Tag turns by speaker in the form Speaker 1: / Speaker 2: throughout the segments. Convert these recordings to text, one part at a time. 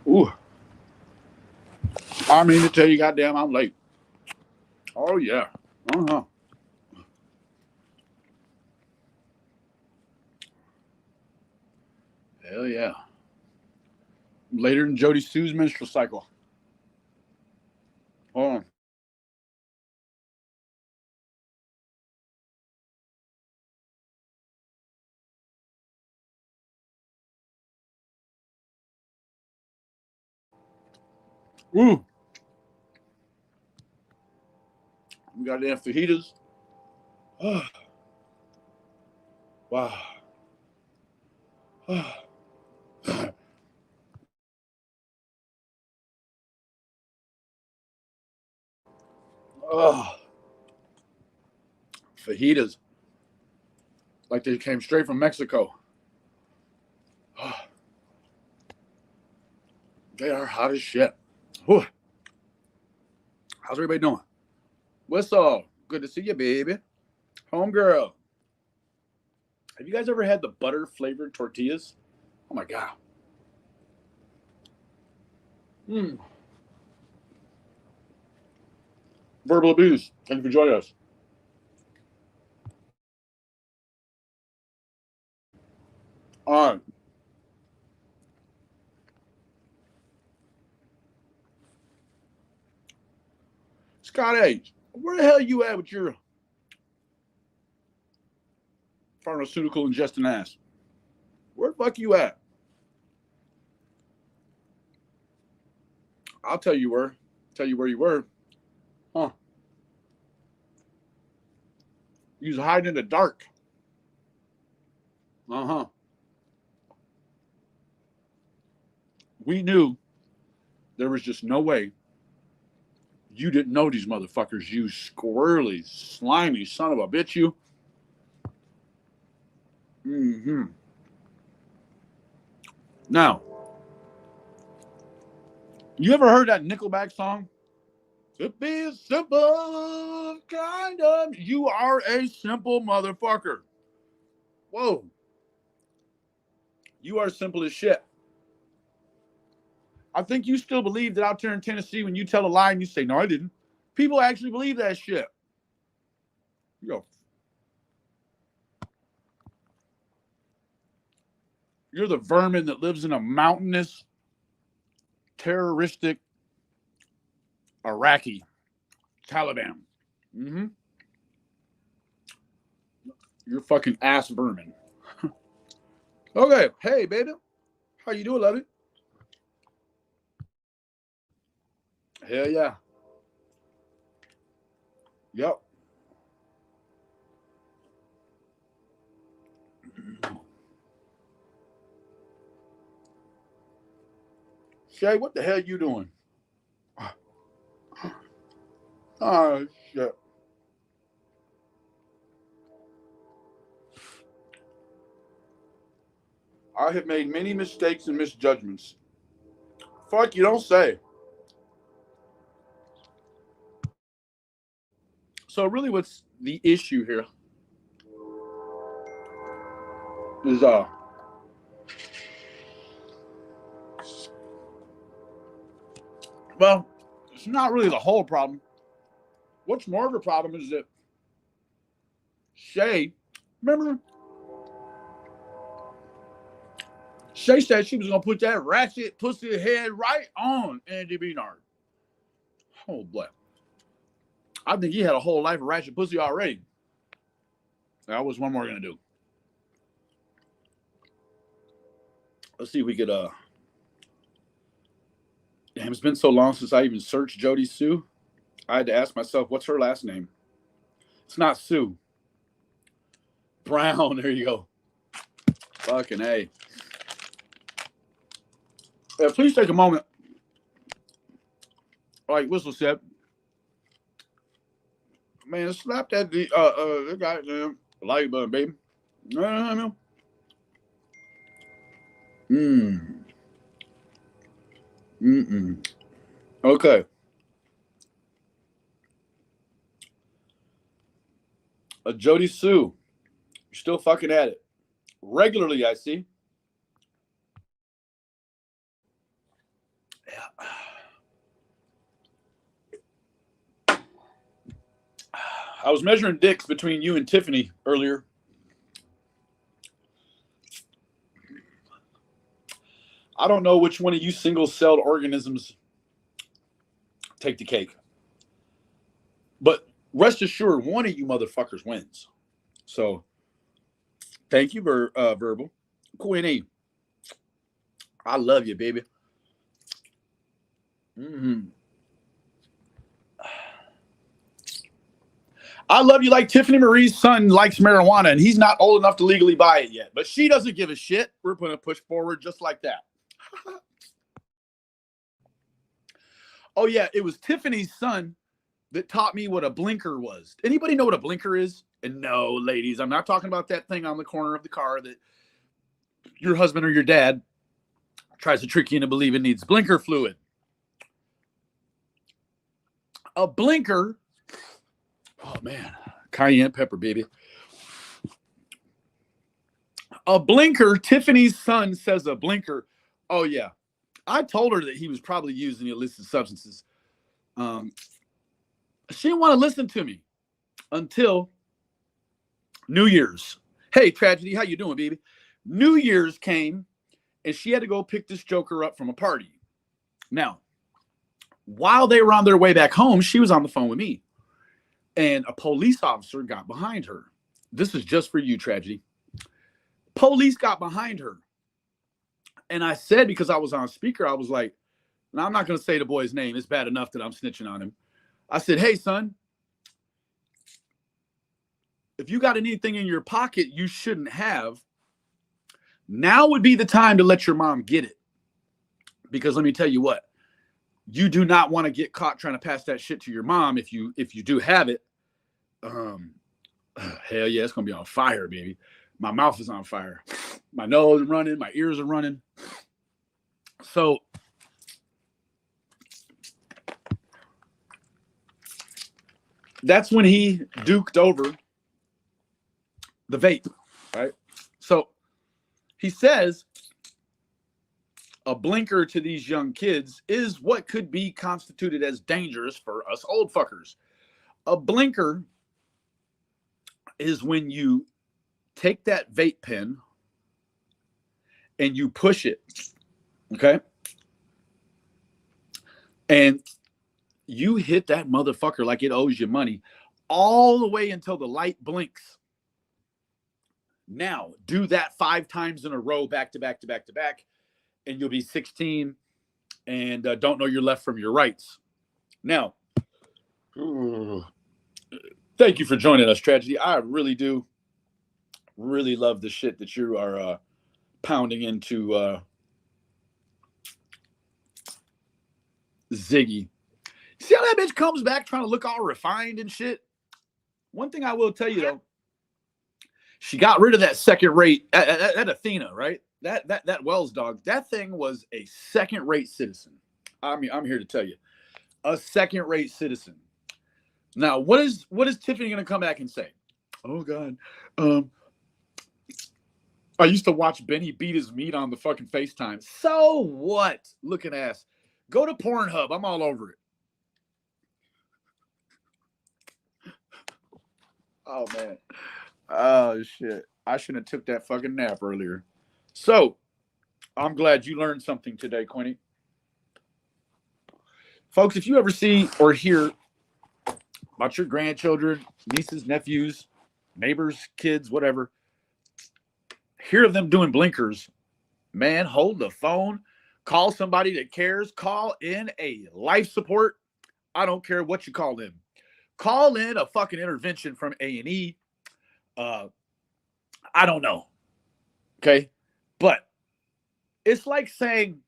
Speaker 1: Ooh, I mean to tell you, goddamn, I'm late. Oh yeah. Uh huh. Hell yeah. Later than Jody Sue's menstrual cycle. Hold on. Ooh, we got damn fajitas. Oh, wow. Oh, fajitas like they came straight from Mexico. Oh, they are hot as shit. Whew. How's everybody doing? What's up? Good to see you, baby. Homegirl. Have you guys ever had the butter flavored tortillas? Oh my god. Mm. Verbal abuse. Thank you for joining us. All right. Scott H. Where the hell you at with your pharmaceutical ingesting ass? Where the fuck you at? I'll tell you where. Tell you where you were. Huh. You was hiding in the dark. Uh-huh. We knew there was just no way you didn't know these motherfuckers. You squirrely, slimy son of a bitch, you. Mm-hmm. Now, you ever heard that Nickelback song? To be a simple kind of. You are a simple motherfucker. Whoa. You are simple as shit. I think you still believe that out there in Tennessee, when you tell a lie and you say, no, I didn't, people actually believe that shit. You're, you're the vermin that lives in a mountainous, terroristic Iraqi Taliban. Mm-hmm. You're fucking ass vermin. Okay. Hey, baby. How you doing, lovey? Hell yeah. Yep. Shay, what the hell you doing? Oh, shit. I have made many mistakes and misjudgments. Fuck, you don't say. So, really, what's the issue here is, well, it's not really the whole problem. What's more of a problem is that Shay, remember, Shay said she was gonna put that ratchet pussy head right on Andy Beanard. Oh boy, I think he had a whole life of ratchet pussy already. That was one more gonna do. Let's see if we could. Damn, it's been so long since I even searched Jody Sue. I had to ask myself, what's her last name? It's not Sue. Brown. There you go. Fucking a. Please take a moment. Like Whistle said, man, slap that goddamn like button, baby. You know what I mean? Mm. Mm-mm. Okay. Jody Sue. You're still fucking at it. Regularly, I see. I was measuring dicks between you and Tiffany earlier. I don't know which one of you single-celled organisms take the cake. But rest assured, one of you motherfuckers wins. So, thank you, Verbal. Queenie, I love you, baby. Mm-hmm. I love you like Tiffany Marie's son likes marijuana, and he's not old enough to legally buy it yet. But she doesn't give a shit. We're going to push forward just like that. Oh, yeah, it was Tiffany's son that taught me what a blinker was. Anybody know what a blinker is? And no, ladies, I'm not talking about that thing on the corner of the car that your husband or your dad tries to trick you into believing needs blinker fluid. A blinker, oh man, cayenne pepper, baby. A blinker, Tiffany's son says a blinker. Oh yeah, I told her that he was probably using illicit substances. She didn't want to listen to me until New Year's. Hey, Tragedy, how you doing, baby? New Year's came, and she had to go pick this joker up from a party. Now, while they were on their way back home, she was on the phone with me, and a police officer got behind her. This is just for you, Tragedy. Police got behind her. And I said, because I was on speaker, I was like, now I'm not going to say the boy's name. It's bad enough that I'm snitching on him. I said, hey, son, if you got anything in your pocket you shouldn't have, now would be the time to let your mom get it. Because let me tell you what, you do not want to get caught trying to pass that shit to your mom if you do have it. Hell yeah, it's going to be on fire, baby. My mouth is on fire. My nose is running. My ears are running. So that's when he duked over the vape, right? So he says a blinker to these young kids is what could be constituted as dangerous for us old fuckers. A blinker is when you take that vape pen and you push it, okay? And you hit that motherfucker like it owes you money all the way until the light blinks. Now, do that 5 times in a row, back to back to back to back, and you'll be 16 and don't know your left from your rights. Now, thank you for joining us, Tragedy. I really do really love the shit that you are pounding into Ziggy. See how that bitch comes back trying to look all refined and shit? One thing I will tell you, though, she got rid of that second rate, that Athena, right? That Wells dog, that thing was a second rate citizen. I mean, I'm here to tell you, a second rate citizen. Now, what is Tiffany going to come back and say? Oh, God. I used to watch Benny beat his meat on the fucking FaceTime. So what? Looking ass. Go to Pornhub. I'm all over it. Oh, man. Oh, shit. I shouldn't have took that fucking nap earlier. So, I'm glad you learned something today, Quinny. Folks, if you ever see or hear about your grandchildren, nieces, nephews, neighbors, kids, whatever, hear of them doing blinkers, man, hold the phone, call somebody that cares, call in a life support. I don't care what you call them. Call in a fucking intervention from A&E. I don't know. Okay? But it's like saying,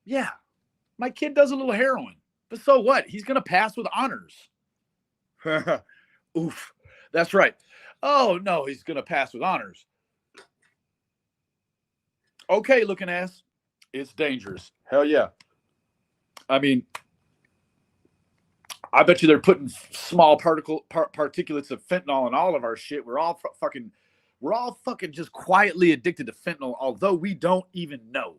Speaker 1: yeah, my kid does a little heroin, but so what? He's going to pass with honors. Oof. That's right. Oh, no, he's going to pass with honors. Okay, looking ass. It's dangerous. Hell yeah. I mean, I bet you they're putting small particulates of fentanyl in all of our shit. We're all fucking just quietly addicted to fentanyl, although we don't even know.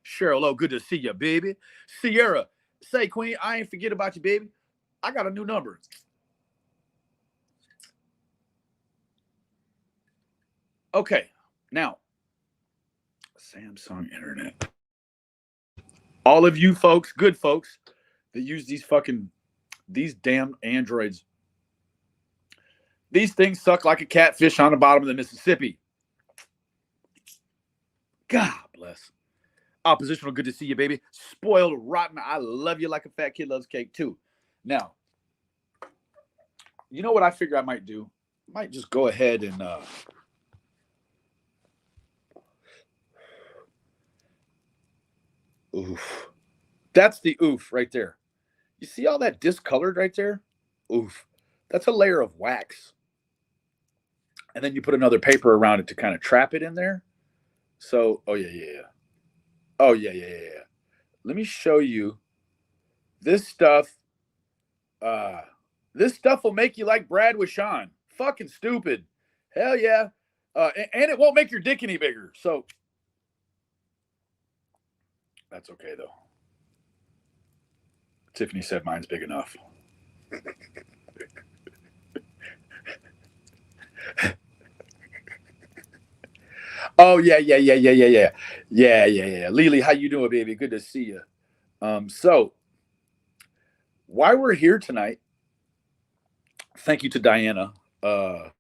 Speaker 1: Cheryl, oh, good to see you, baby. Sierra, say, Queen, I ain't forget about you, baby. I got a new number. Okay, now Samsung Internet. All of you folks, good folks, that use these damn Androids. These things suck like a catfish on the bottom of the Mississippi. God bless. Oppositional, good to see you, baby. Spoiled, rotten, I love you like a fat kid loves cake, too. Now, you know what I figure I might do? I might just go ahead and oof. That's the oof right there. You see all that discolored right there? Oof. That's a layer of wax. And then you put another paper around it to kind of trap it in there. So, oh yeah. Oh yeah. Let me show you this stuff. This stuff will make you like Brad with Sean. Fucking stupid. Hell yeah. And it won't make your dick any bigger. So that's okay though. Tiffany said mine's big enough. Oh yeah. Lily, how you doing, baby? Good to see you. So why we're here tonight, thank you to Diana. No,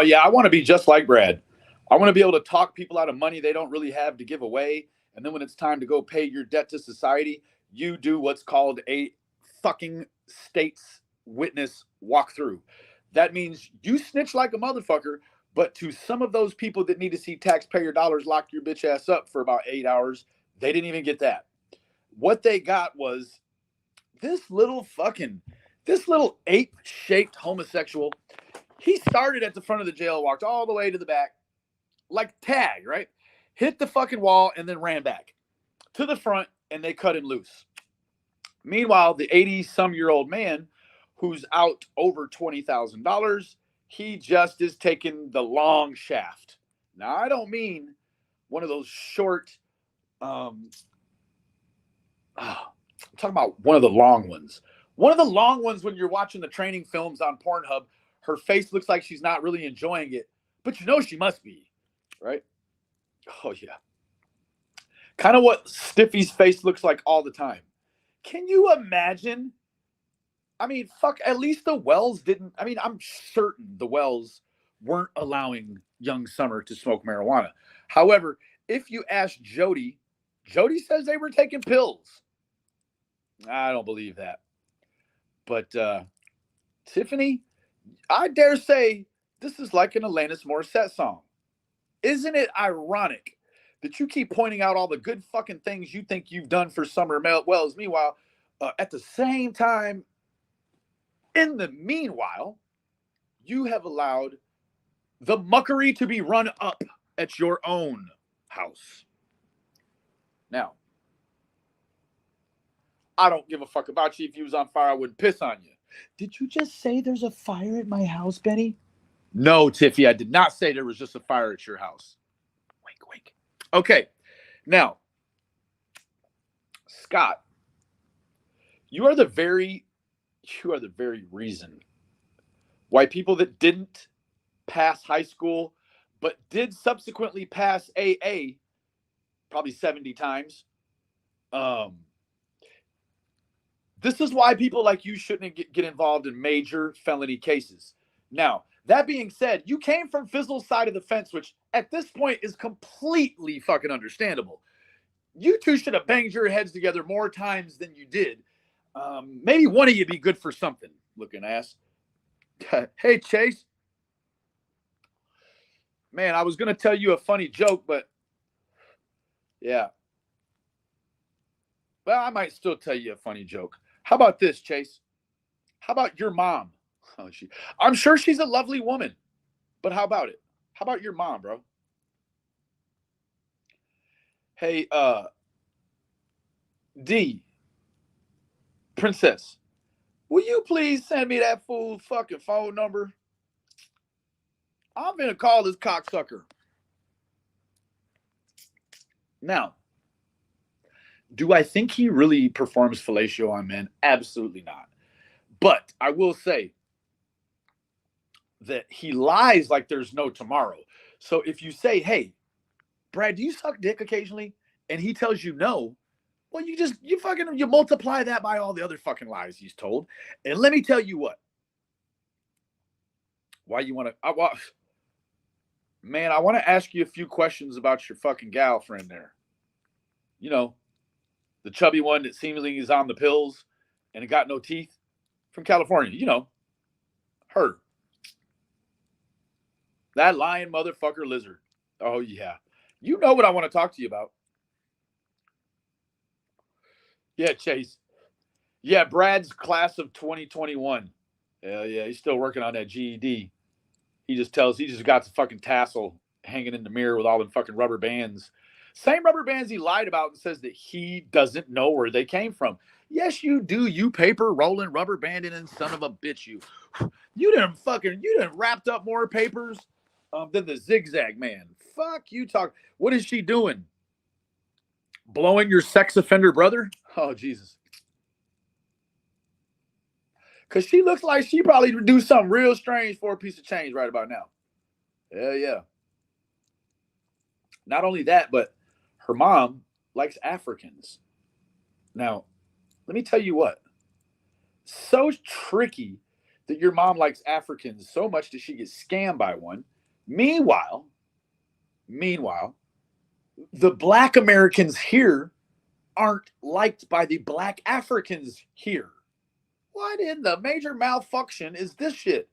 Speaker 1: yeah, I want to be just like Brad. I want to be able to talk people out of money they don't really have to give away. And then when it's time to go pay your debt to society, you do what's called a fucking state's witness walkthrough. That means you snitch like a motherfucker, but to some of those people that need to see taxpayer dollars lock your bitch ass up for about 8 hours, they didn't even get that. What they got was this little ape-shaped homosexual. He started at the front of the jail, walked all the way to the back, like tag, right? Hit the fucking wall and then ran back to the front, and they cut him loose. Meanwhile, the 80-some-year-old man who's out over $20,000, he just is taking the long shaft. Now, I don't mean one of those short, I'm talking about one of the long ones. One of the long ones when you're watching the training films on Pornhub, her face looks like she's not really enjoying it, but you know she must be, right? Oh, yeah. Kind of what Stiffy's face looks like all the time. Can you imagine? I mean, fuck, at least the Wells didn't. I mean, I'm certain the Wells weren't allowing young Summer to smoke marijuana. However, if you ask Jody, Jody says they were taking pills. I don't believe that. But Tiffany, I dare say this is like an Alanis Morissette song. Isn't it ironic that you keep pointing out all the good fucking things you think you've done for Summer Wells? Meanwhile, at the same time, in the meanwhile, you have allowed the muckery to be run up at your own house. Now, I don't give a fuck about you. If you was on fire, I wouldn't piss on you. Did you just say there's a fire at my house, Benny? No, Tiffy, I did not say there was just a fire at your house. Wink, wink. Okay, now, Scott, you are the very reason why people that didn't pass high school but did subsequently pass AA probably 70 times. This is why people like you shouldn't get involved in major felony cases. Now, that being said, you came from Fizzle's side of the fence, which at this point is completely fucking understandable. You two should have banged your heads together more times than you did. Maybe one of you be good for something, looking ass. Hey, Chase. Man, I was going to tell you a funny joke, but yeah. Well, I might still tell you a funny joke. How about this, Chase? How about your mom? Oh, I'm sure she's a lovely woman, but how about it? How about your mom, bro? Hey, D, Princess, will you please send me that fool's fucking phone number? I'm gonna call this cocksucker. Now, do I think he really performs fellatio on men? Absolutely not. But I will say, that he lies like there's no tomorrow. So if you say, hey, Brad, do you suck dick occasionally? And he tells you no, well, you multiply that by all the other fucking lies he's told. And let me tell you what. Why you want to, man, I want to ask you a few questions about your fucking gal friend there. You know, the chubby one that seemingly is on the pills and it got no teeth from California. You know, her. That lying motherfucker lizard. Oh, yeah. You know what I want to talk to you about. Yeah, Chase. Yeah, Brad's class of 2021. Hell yeah, he's still working on that GED. He just got the fucking tassel hanging in the mirror with all them fucking rubber bands. Same rubber bands he lied about and says that he doesn't know where they came from. Yes, you do, you paper rolling, rubber banding, and son of a bitch, you. You done wrapped up more papers than the zigzag man. Fuck you talk. What is she doing? Blowing your sex offender brother? Oh, Jesus. Because she looks like she probably would do something real strange for a piece of change right about now. Hell yeah. Not only that, but her mom likes Africans. Now, let me tell you what. So tricky that your mom likes Africans so much that she gets scammed by one. Meanwhile, the black Americans here aren't liked by the black Africans here. What in the major malfunction is this shit?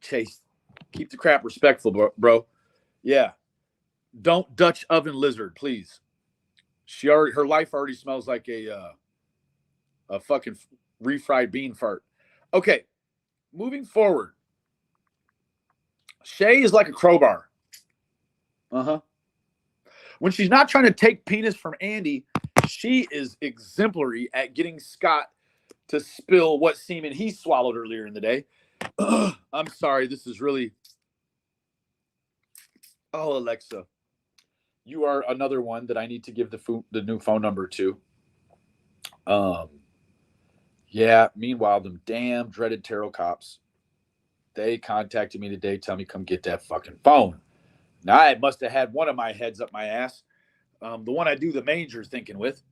Speaker 1: Chase, keep the crap respectful, bro. Yeah. Don't Dutch oven lizard, please. Her life already smells like a fucking refried bean fart. Okay, moving forward. Shay is like a crowbar. When she's not trying to take penis from Andy, she is exemplary at getting Scott to spill what semen he swallowed earlier in the day. I'm sorry, this is really... Oh, Alexa, you are another one that I need to give the new phone number to. Yeah, meanwhile, them damn dreaded tarot cops, they contacted me today, tell me come get that fucking phone. Now, I must have had one of my heads up my ass, the one I do the manger thinking with,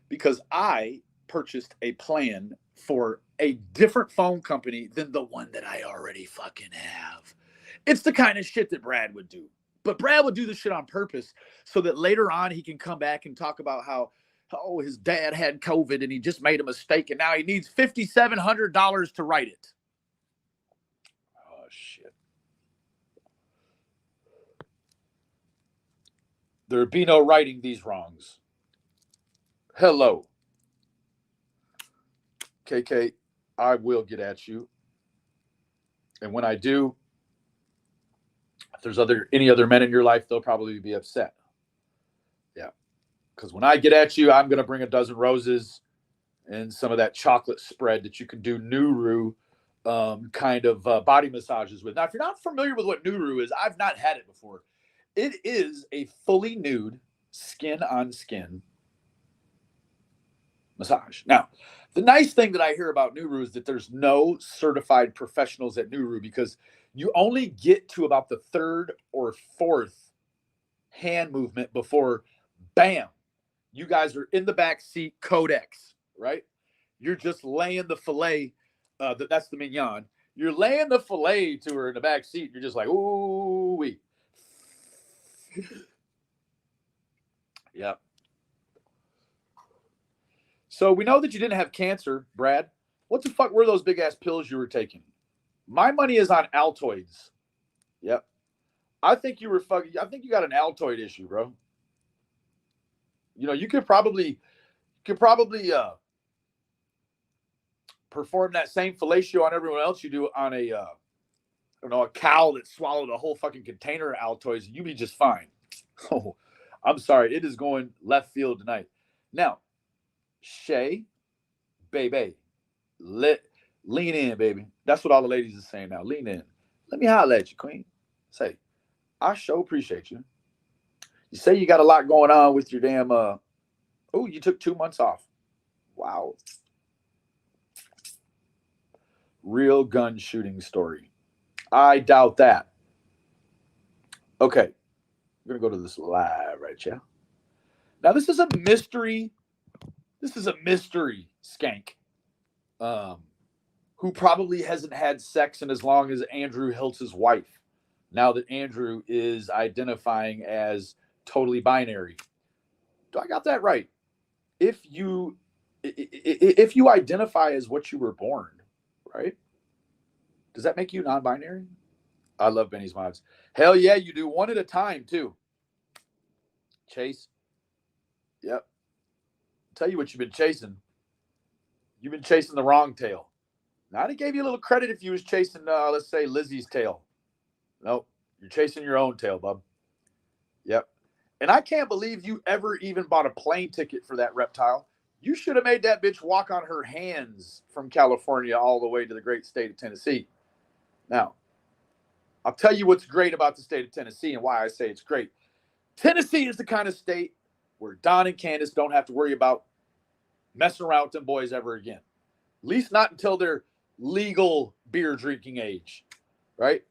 Speaker 1: because I purchased a plan for a different phone company than the one that I already fucking have. It's the kind of shit that Brad would do. But Brad would do this shit on purpose so that later on he can come back and talk about how, his dad had COVID and he just made a mistake and now he needs $5,700 to write it. Oh, shit. There be no righting these wrongs. Hello. KK, I will get at you. And when I do, if there's any other men in your life, they'll probably be upset. Yeah. Because when I get at you, I'm going to bring a dozen roses and some of that chocolate spread that you can do Nuru kind of body massages with. Now, if you're not familiar with what Nuru is, I've not had it before. It is a fully nude, skin-on-skin massage. Now, the nice thing that I hear about Nuru is that there's no certified professionals at Nuru because you only get to about the third or fourth hand movement before, bam, you guys are in the back seat, Codex, right? You're just laying the fillet. That's the mignon. You're laying the fillet to her in the back seat. You're just like, ooh wee. Yeah. So we know that you didn't have cancer, Brad. What the fuck were those big ass pills you were taking? My money is on Altoids. Yep. I think you got an Altoid issue, bro. You know, you could probably perform that same fellatio on everyone else you do on a cow that swallowed a whole fucking container of Altoids. You'd be just fine. Oh, I'm sorry. It is going left field tonight. Now, Shay, baby, lean in, baby. That's what all the ladies are saying now. Lean in. Let me holler at you, queen. Say, I sure appreciate you. You say you got a lot going on with your damn, you took 2 months off. Wow. Real gun shooting story. I doubt that. Okay. We're going to go to this live right here. Now, this is a mystery. This is a mystery skank. Who probably hasn't had sex in as long as Andrew Hiltz's wife. Now that Andrew is identifying as totally binary. Do I got that right? If you identify as what you were born, right? Does that make you non-binary? I love Benny's mods. Hell yeah, you do. One at a time, too. Chase. Yep. Tell you what you've been chasing. You've been chasing the wrong tail. Now, I gave you a little credit if you was chasing, let's say, Lizzie's tail. Nope. You're chasing your own tail, bub. Yep. And I can't believe you ever even bought a plane ticket for that reptile. You should have made that bitch walk on her hands from California all the way to the great state of Tennessee. Now, I'll tell you what's great about the state of Tennessee and why I say it's great. Tennessee is the kind of state where Don and Candace don't have to worry about messing around with them boys ever again. At least not until they're legal beer drinking age, right?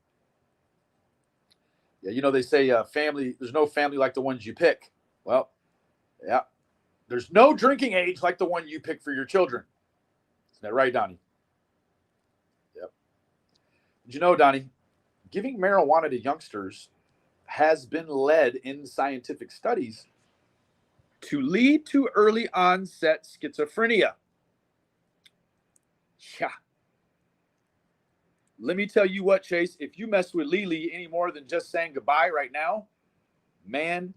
Speaker 1: Yeah, you know, they say family, there's no family like the ones you pick. Well, yeah. There's no drinking age like the one you pick for your children. Isn't that right, Donnie? Yep. Did you know, Donnie, giving marijuana to youngsters has been led in scientific studies to lead to early onset schizophrenia. Yeah. Let me tell you what, Chase, if you mess with Lily any more than just saying goodbye right now, man,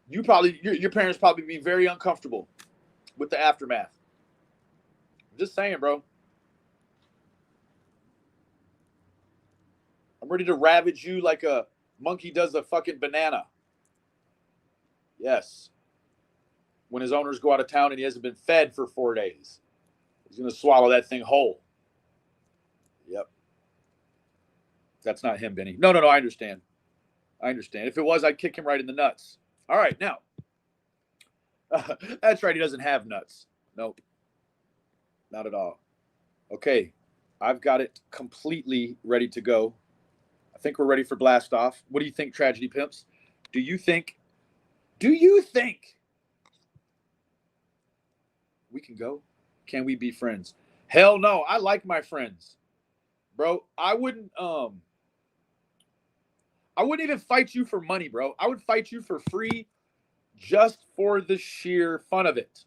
Speaker 1: your parents probably be very uncomfortable with the aftermath. I'm just saying, bro. I'm ready to ravage you like a monkey does a fucking banana. Yes. When his owners go out of town and he hasn't been fed for 4 days. He's going to swallow that thing whole. Yep. That's not him, Benny. No, I understand. If it was, I'd kick him right in the nuts. All right, now. That's right, he doesn't have nuts. Nope. Not at all. Okay, I've got it completely ready to go. I think we're ready for blast off. What do you think, Tragedy Pimps? Do you think we can go? Can we be friends? Hell no. I like my friends. Bro, I wouldn't even fight you for money, bro. I would fight you for free just for the sheer fun of it.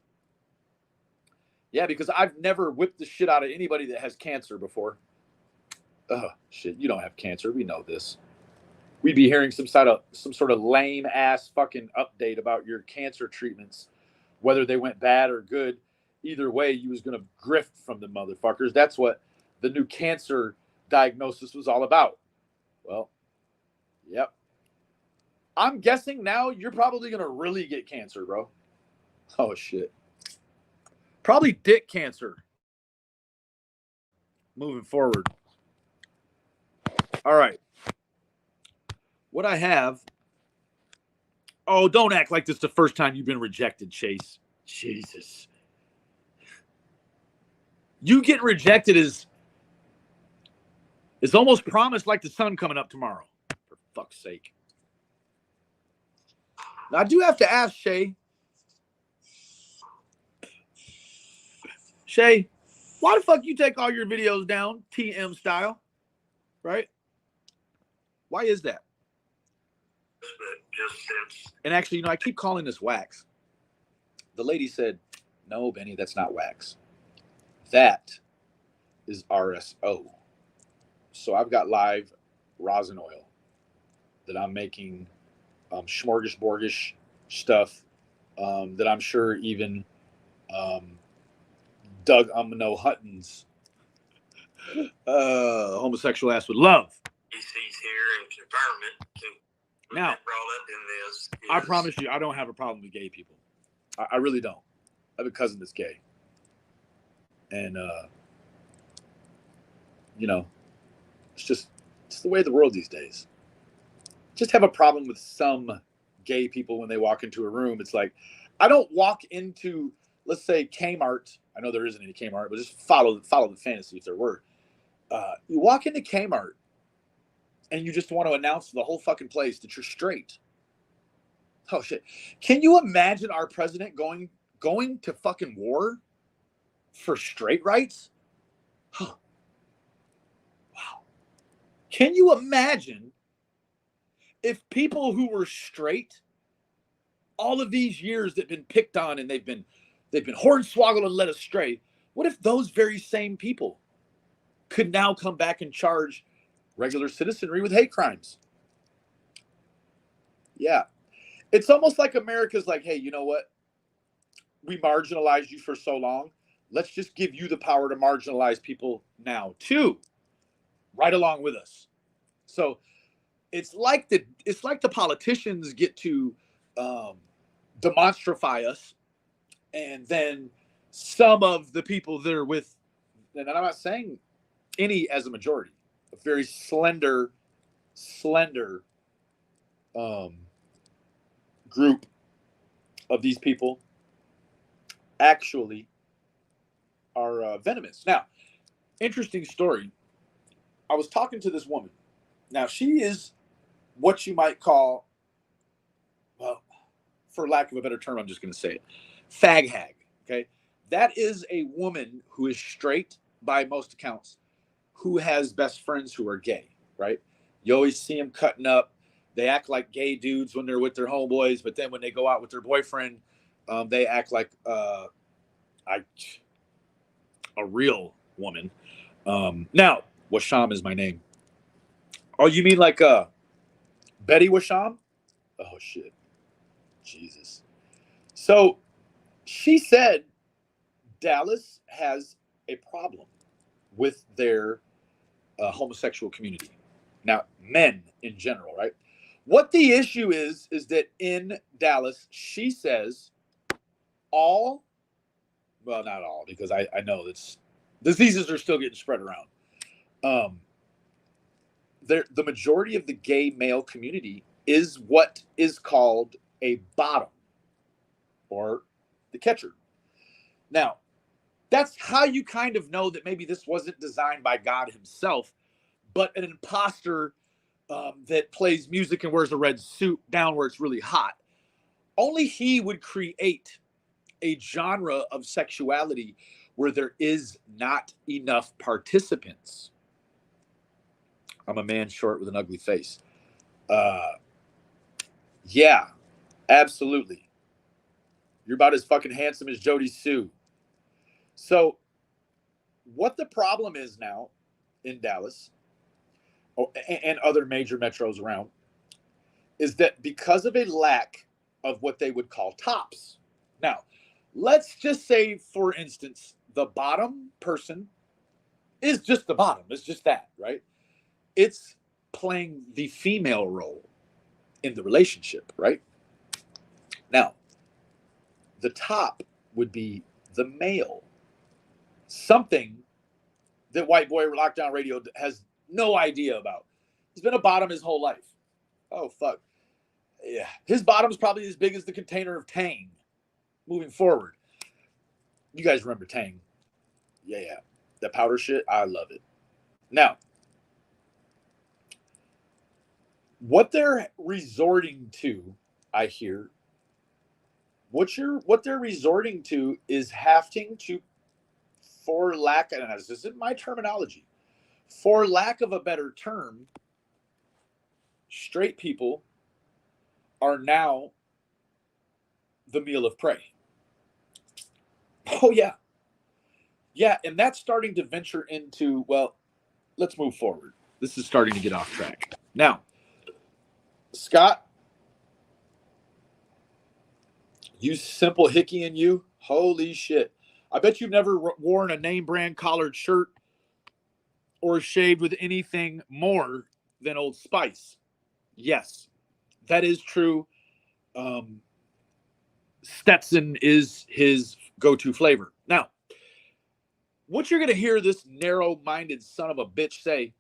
Speaker 1: Yeah, because I've never whipped the shit out of anybody that has cancer before. Shit, you don't have cancer. We know this. We'd be hearing some sort of lame ass fucking update about your cancer treatments, whether they went bad or good. Either way, you was going to grift from the motherfuckers. That's what the new cancer diagnosis was all about. Well, yep. I'm guessing now you're probably going to really get cancer, bro. Oh, shit. Probably dick cancer. Moving forward. All right. What I have. Oh, don't act like this is the first time you've been rejected, Chase. Jesus. You getting rejected is almost promised like the sun coming up tomorrow. For fuck's sake. Now, I do have to ask Shay. Shay, why the fuck you take all your videos down, TM style? Right? Why is that? And actually, I keep calling this wax. The lady said, no, Benny, that's not wax. That is RSO. So I've got live rosin oil that I'm making smorgasbordish stuff that I'm sure even Doug Umno Hutton's homosexual ass would love.
Speaker 2: He's here and confirm it.
Speaker 1: Now,
Speaker 2: brought up in this is,
Speaker 1: I promise you, I don't have a problem with gay people. I really don't. I have a cousin that's gay. And, it's the way of the world these days. Just have a problem with some gay people when they walk into a room. It's like, I don't walk into, let's say, Kmart I know there isn't any Kmart, but just follow the fantasy if there were. You walk into Kmart and you just want to announce to the whole fucking place that you're straight. Oh shit! Can you imagine our president going to fucking war for straight rights? Huh. Wow. Can you imagine if people who were straight all of these years that have been picked on and they've been hornswoggled and led astray, what if those very same people could now come back and charge regular citizenry with hate crimes? Yeah. It's almost like America's like, hey, you know what? We marginalized you for so long. Let's just give you the power to marginalize people now too. Right along with us. So it's like the politicians get to demonstrify us, and then some of the people that are with, and I'm not saying any as a majority, a very slender group of these people actually are venomous. Now, interesting story. I was talking to this woman. Now, she is what you might call, well, for lack of a better term, I'm just going to say it, fag hag. Okay, that is a woman who is straight by most accounts, who has best friends who are gay. Right? You always see them cutting up. They act like gay dudes when they're with their homeboys, but then when they go out with their boyfriend, they act like a real woman. Now, Washam is my name. Oh, you mean like Betty Washam? Oh shit, Jesus. So she said Dallas has a problem with their homosexual community. Now, men in general, right? What the issue is that in Dallas, she says all, well, not all, because I know that's diseases are still getting spread around. The majority of the gay male community is what is called a bottom or the catcher. Now, that's how you kind of know that maybe this wasn't designed by God himself, but an imposter that plays music and wears a red suit down where it's really hot. Only he would create a genre of sexuality where there is not enough participants. I'm a man short with an ugly face. Yeah, absolutely. You're about as fucking handsome as Jody Sue. So what the problem is now in Dallas and other major metros around is that because of a lack of what they would call tops. Now, let's just say, for instance, the bottom person is just the bottom. It's just that, right? It's playing the female role in the relationship, right? Now, the top would be the male. Something that White Boy Lockdown Radio has no idea about. He's been a bottom his whole life. Oh, fuck. Yeah. His bottom's probably as big as the container of Tang moving forward. You guys remember Tang? Yeah. The powder shit, I love it. Now, what they're resorting to, I hear, what they're resorting to is having to, for lack, and this isn't my terminology, for lack of a better term, straight people are now the meal of prey. Oh, yeah. Yeah, and that's starting to venture into, well, let's move forward. This is starting to get off track. Now, Scott, you simple hickey and you, holy shit. I bet you've never worn a name brand collared shirt or shaved with anything more than Old Spice. Yes, that is true. Stetson is his go-to flavor. Now, what you're going to hear this narrow-minded son of a bitch say,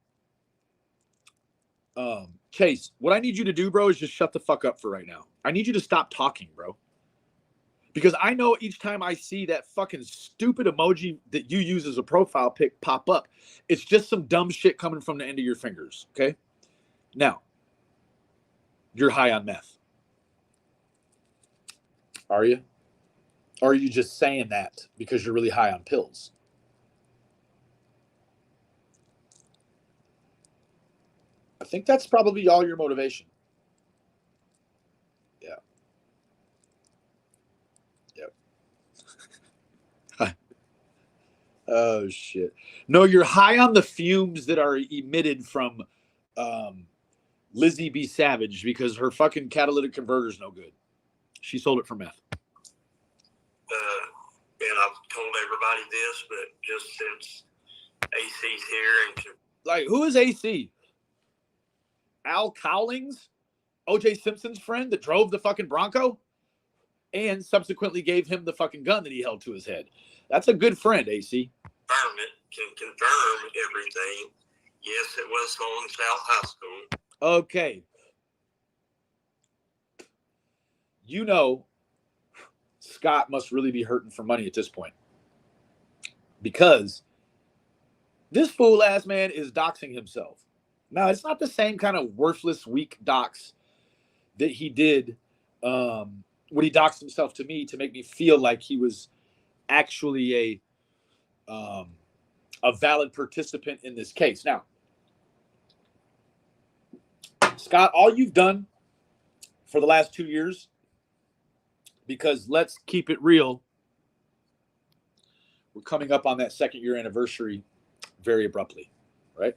Speaker 1: Chase, what I need you to do, bro, is just shut the fuck up for right now. I need you to stop talking, bro. Because I know each time I see that fucking stupid emoji that you use as a profile pic pop up, it's just some dumb shit coming from the end of your fingers. Okay. Now, you're high on meth. Are you? Or are you just saying that because you're really high on pills? I think that's probably all your motivation. Yeah. Yep. Oh, shit. No, you're high on the fumes that are emitted from Lizzie B. Savage because her fucking catalytic converter's no good. She sold it for meth.
Speaker 2: And I've told everybody this, but just since AC's here and
Speaker 1: like, who is AC? Al Cowlings, O.J. Simpson's friend that drove the fucking Bronco and subsequently gave him the fucking gun that he held to his head. That's a good friend, AC.
Speaker 2: environment can confirm everything. Yes, it was Holland South High School.
Speaker 1: Okay. You know, Scott must really be hurting for money at this point. Because this fool ass man is doxing himself. Now, it's not the same kind of worthless, weak dox that he did when he doxed himself to me to make me feel like he was actually a valid participant in this case. Now, Scott, all you've done for the last 2 years, because let's keep it real, we're coming up on that second year anniversary very abruptly, right?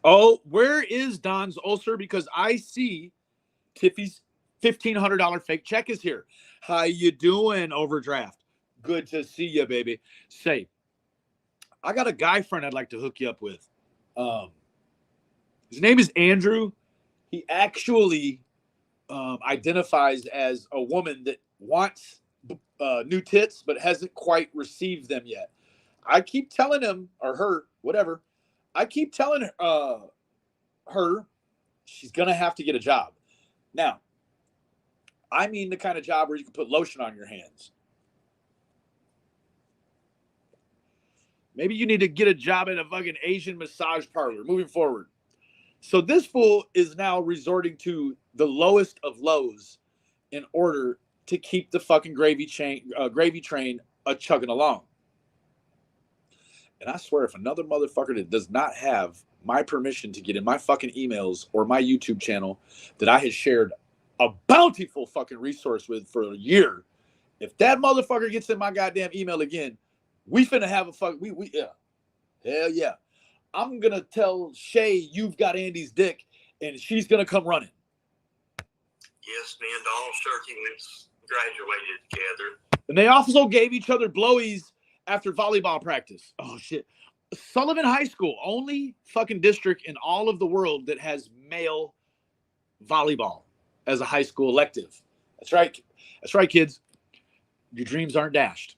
Speaker 1: Oh, where is Don's ulcer? Because I see Tiffy's $1,500 fake check is here. How you doing, Overdraft? Good to see you, baby. Say, I got a guy friend I'd like to hook you up with. His name is Andrew. He actually identifies as a woman that wants new tits but hasn't quite received them yet. I keep telling him, or her, whatever, I keep telling her she's going to have to get a job. Now, I mean the kind of job where you can put lotion on your hands. Maybe you need to get a job at a fucking Asian massage parlor moving forward. So this fool is now resorting to the lowest of lows in order to keep the fucking gravy train chugging along. And I swear, if another motherfucker that does not have my permission to get in my fucking emails or my YouTube channel that I had shared a bountiful fucking resource with for a year, if that motherfucker gets in my goddamn email again, we finna have a fuck. Yeah. Hell yeah. I'm gonna tell Shay you've got Andy's dick, and she's gonna come running.
Speaker 2: Yes, me and Donald Sturkey graduated together.
Speaker 1: And they also gave each other blowies after volleyball practice. Oh shit. Sullivan High School, only fucking district in all of the world that has male volleyball as a high school elective. That's right. That's right, kids. Your dreams aren't dashed.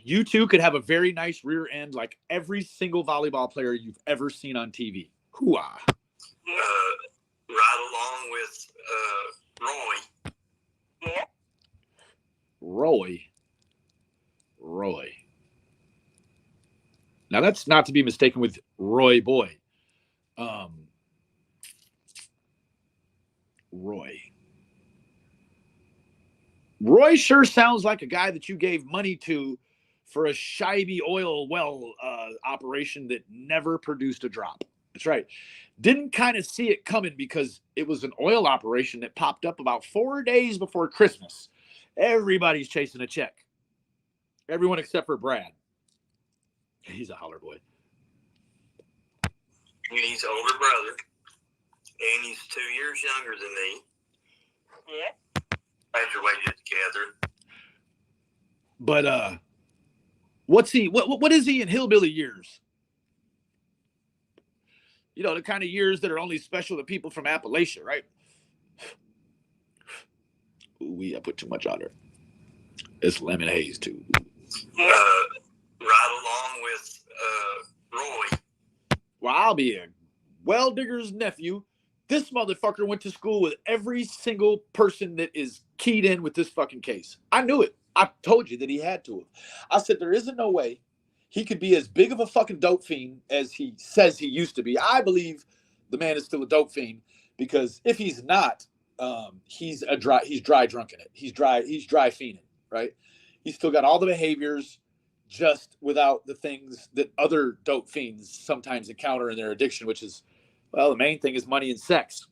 Speaker 1: You too could have a very nice rear end like every single volleyball player you've ever seen on TV. Hoo-ah.
Speaker 2: Right along with Roy.
Speaker 3: Yeah.
Speaker 1: Roy. Now that's not to be mistaken with Roy Boy. Roy sure sounds like a guy that you gave money to for a Shybee oil well operation that never produced a drop. That's right. Didn't kind of see it coming because it was an oil operation that popped up about 4 days before Christmas. Everybody's chasing a check. Everyone except for Brad. He's a holler boy.
Speaker 2: And he's older brother. And he's 2 years younger than me.
Speaker 3: Yeah.
Speaker 2: Graduated together.
Speaker 1: But what's he? What is he in hillbilly years? You know, the kind of years that are only special to people from Appalachia, right? Ooh, I put too much on her. It's lemon haze too.
Speaker 2: Right along with Roy.
Speaker 1: Well, I'll be a well digger's nephew. This motherfucker went to school with every single person that is keyed in with this fucking case. I knew it. I told you that he had to have. I said, there isn't no way he could be as big of a fucking dope fiend as he says he used to be. I believe the man is still a dope fiend, because if he's not, he's dry drunk in it. He's dry fiending, right? He's still got all the behaviors, just without the things that other dope fiends sometimes encounter in their addiction, which is, well, the main thing is money and sex.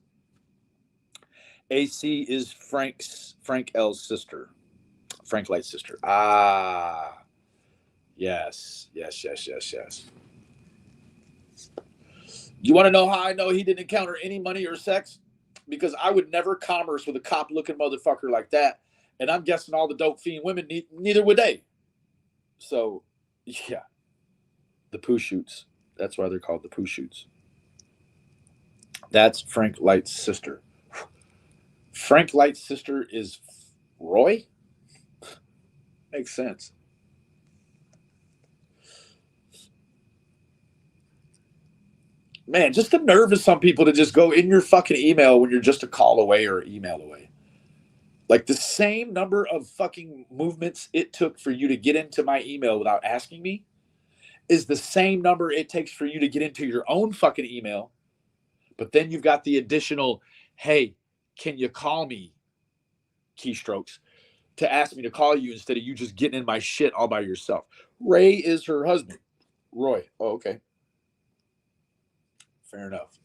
Speaker 1: AC is Frank L's sister. Frank Light's sister. Ah, yes. You want to know how I know he didn't encounter any money or sex? Because I would never commerce with a cop-looking motherfucker like that. And I'm guessing all the dope fiend women, neither would they. So, yeah. The poo shoots. That's why they're called the poo shoots. That's Frank Light's sister. Frank Light's sister is Roy? Makes sense. Man, just the nerve of some people to just go in your fucking email when you're just a call away or email away. Like the same number of fucking movements it took for you to get into my email without asking me is the same number it takes for you to get into your own fucking email. But then you've got the additional, hey, can you call me keystrokes to ask me to call you instead of you just getting in my shit all by yourself. Ray is her husband. Roy. Oh, okay. Fair enough.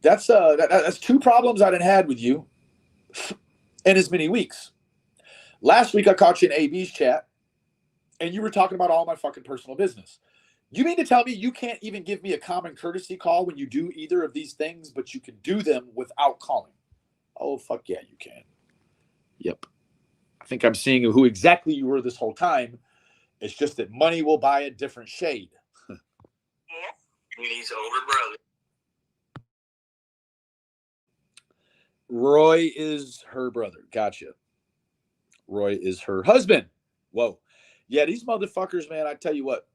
Speaker 1: That's two problems I done had with you in as many weeks. Last week I caught you in AB's chat, and you were talking about all my fucking personal business. You mean to tell me you can't even give me a common courtesy call when you do either of these things, but you can do them without calling? Oh, fuck yeah, you can. Yep. I think I'm seeing who exactly you were this whole time. It's just that money will buy a different shade.
Speaker 3: Yes.
Speaker 2: And he's older brother.
Speaker 1: Roy is her brother. Gotcha. Roy is her husband. Whoa. Yeah, these motherfuckers, man, I tell you what.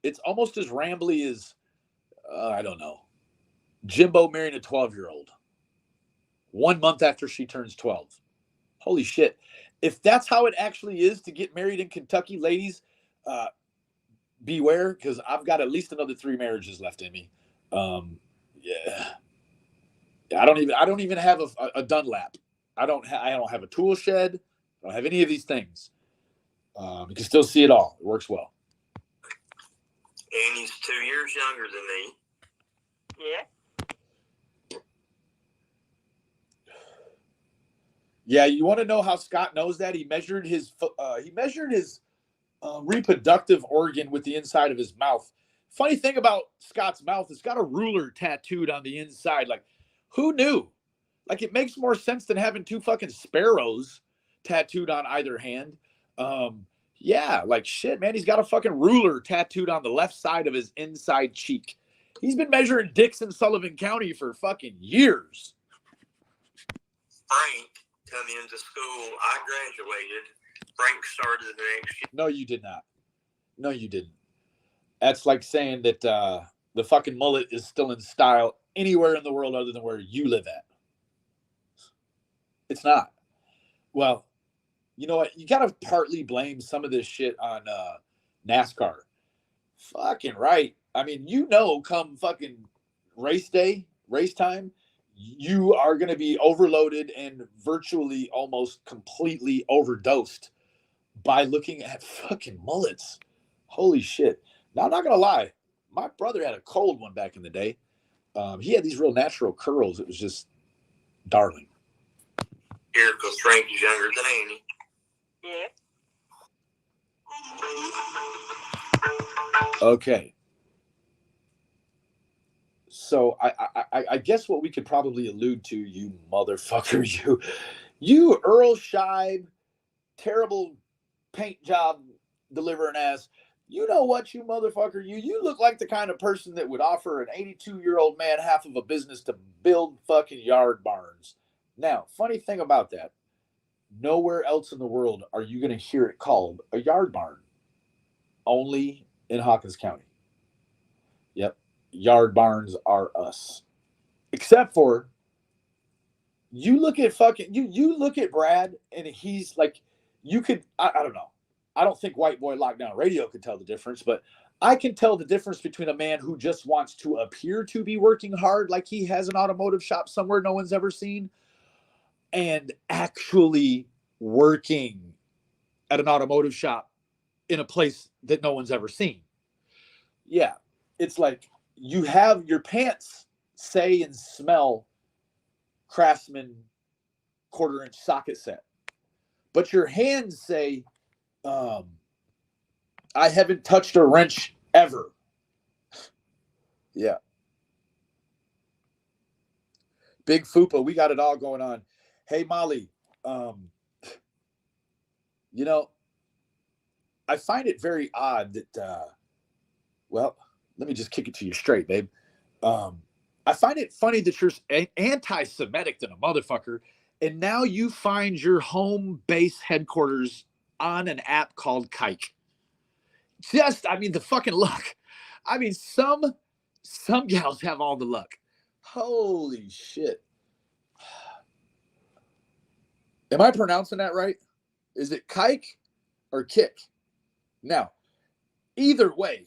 Speaker 1: It's almost as rambly as, I don't know, Jimbo marrying a 12-year-old 1 month after she turns 12. Holy shit. If that's how it actually is to get married in Kentucky, ladies, beware, because I've got at least another 3 marriages left in me. Yeah. I don't even have a Dunlap. I don't have a tool shed. I don't have any of these things. You can still see it all. It works well.
Speaker 2: And he's 2 years younger than me.
Speaker 3: Yeah.
Speaker 1: Yeah, you want to know how Scott knows that? He measured his reproductive organ with the inside of his mouth. Funny thing about Scott's mouth, it's got a ruler tattooed on the inside. Like, who knew? Like, it makes more sense than having 2 fucking sparrows tattooed on either hand. Yeah, like shit, man. He's got a fucking ruler tattooed on the left side of his inside cheek. He's been measuring dicks in Sullivan County for fucking years.
Speaker 2: Frank come into school. I graduated. Frank started the next year.
Speaker 1: No, you did not. No, you didn't. That's like saying that the fucking mullet is still in style anywhere in the world other than where you live at. It's not. Well, you know what? You got to partly blame some of this shit on NASCAR. Fucking right. I mean, come fucking race day, race time, you are going to be overloaded and virtually almost completely overdosed by looking at fucking mullets. Holy shit. Now, I'm not going to lie. My brother had a cold one back in the day. He had these real natural curls. It was just darling.
Speaker 2: Here, because Frank is younger than Annie.
Speaker 3: Yeah.
Speaker 1: Okay. So I guess what we could probably allude to, you motherfucker, you Earl Scheib, terrible paint job delivering ass. You know what, you motherfucker, you look like the kind of person that would offer an 82-year-old man half of a business to build fucking yard barns. Now, funny thing about that, nowhere else in the world are you going to hear it called a yard barn. Only in Hawkins County. Yep. yard barns are us. Except for you look at you look at Brad and he's like you could I don't know. I don't think White Boy Lockdown Radio could tell the difference, but I can tell the difference between a man who just wants to appear to be working hard like he has an automotive shop somewhere no one's ever seen and actually working at an automotive shop in a place that no one's ever seen. Yeah. It's like you have your pants say and smell Craftsman 1/4-inch socket set, but your hands say, I haven't touched a wrench ever. Yeah. Big Fupa, we got it all going on. Hey, Molly, you know, I find it very odd that, well, let me just kick it to you straight, babe. I find it funny that you're anti-Semitic than a motherfucker, and now you find your home base headquarters on an app called Kike. Just, I mean, the fucking luck. I mean, some gals have all the luck. Holy shit. Am I pronouncing that right? Is it Kike or Kick? Now, either way,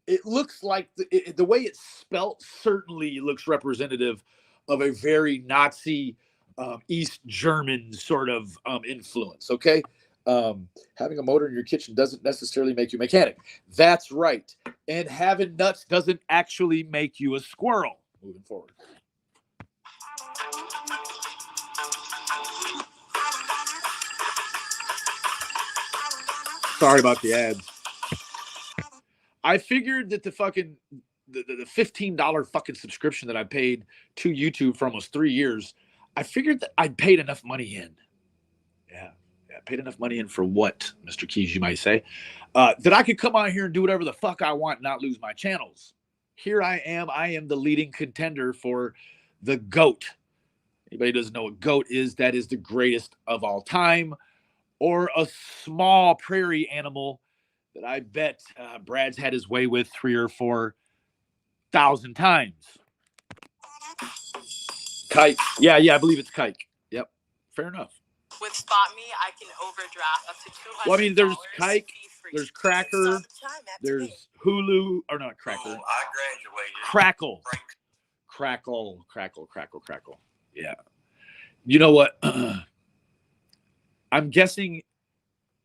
Speaker 1: it looks like the way it's spelt certainly looks representative of a very Nazi East German sort of influence, okay? Having a motor in your kitchen doesn't necessarily make you a mechanic. That's right. And having nuts doesn't actually make you a squirrel. Moving forward. Sorry about the ads. I figured that the $15 fucking subscription that I paid to YouTube for almost 3 years, I figured that I'd paid enough money in. Yeah, paid enough money in for what, Mr. Keys, you might say, that I could come on here and do whatever the fuck I want and not lose my channels. Here I am the leading contender for the GOAT. Anybody doesn't know what GOAT is, that is the greatest of all time, or a small prairie animal that I bet Brad's had his way with 3,000 or 4,000 times. Kike. Yeah, I believe it's Kike. Yep. Fair enough.
Speaker 4: With Spot Me, I can overdraft up to $200.
Speaker 1: Well, I mean, there's Kike, there's Cracker, there's Hulu, or not Cracker.
Speaker 2: Oh, I graduated.
Speaker 1: Crackle. Yeah. You know what? I'm guessing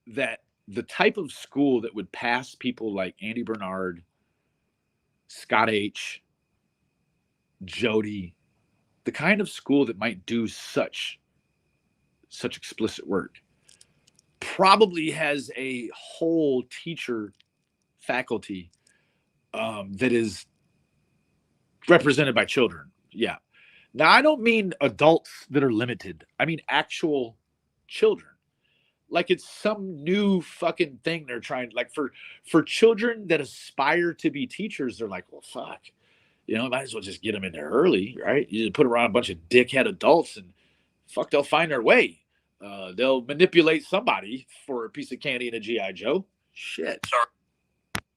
Speaker 1: that the type of school that would pass people like Andy Bernard, Scott H., Jody, the kind of school that might do such explicit work, probably has a whole teacher faculty that is represented by children. Yeah. Now, I don't mean adults that are limited. I mean actual children. Like it's some new fucking thing they're trying, like for children that aspire to be teachers, they're like, well, fuck, might as well just get them in there early, right? You just put around a bunch of dickhead adults and fuck, they'll find their way. They'll manipulate somebody for a piece of candy and a G.I. Joe. Shit.
Speaker 2: Sorry.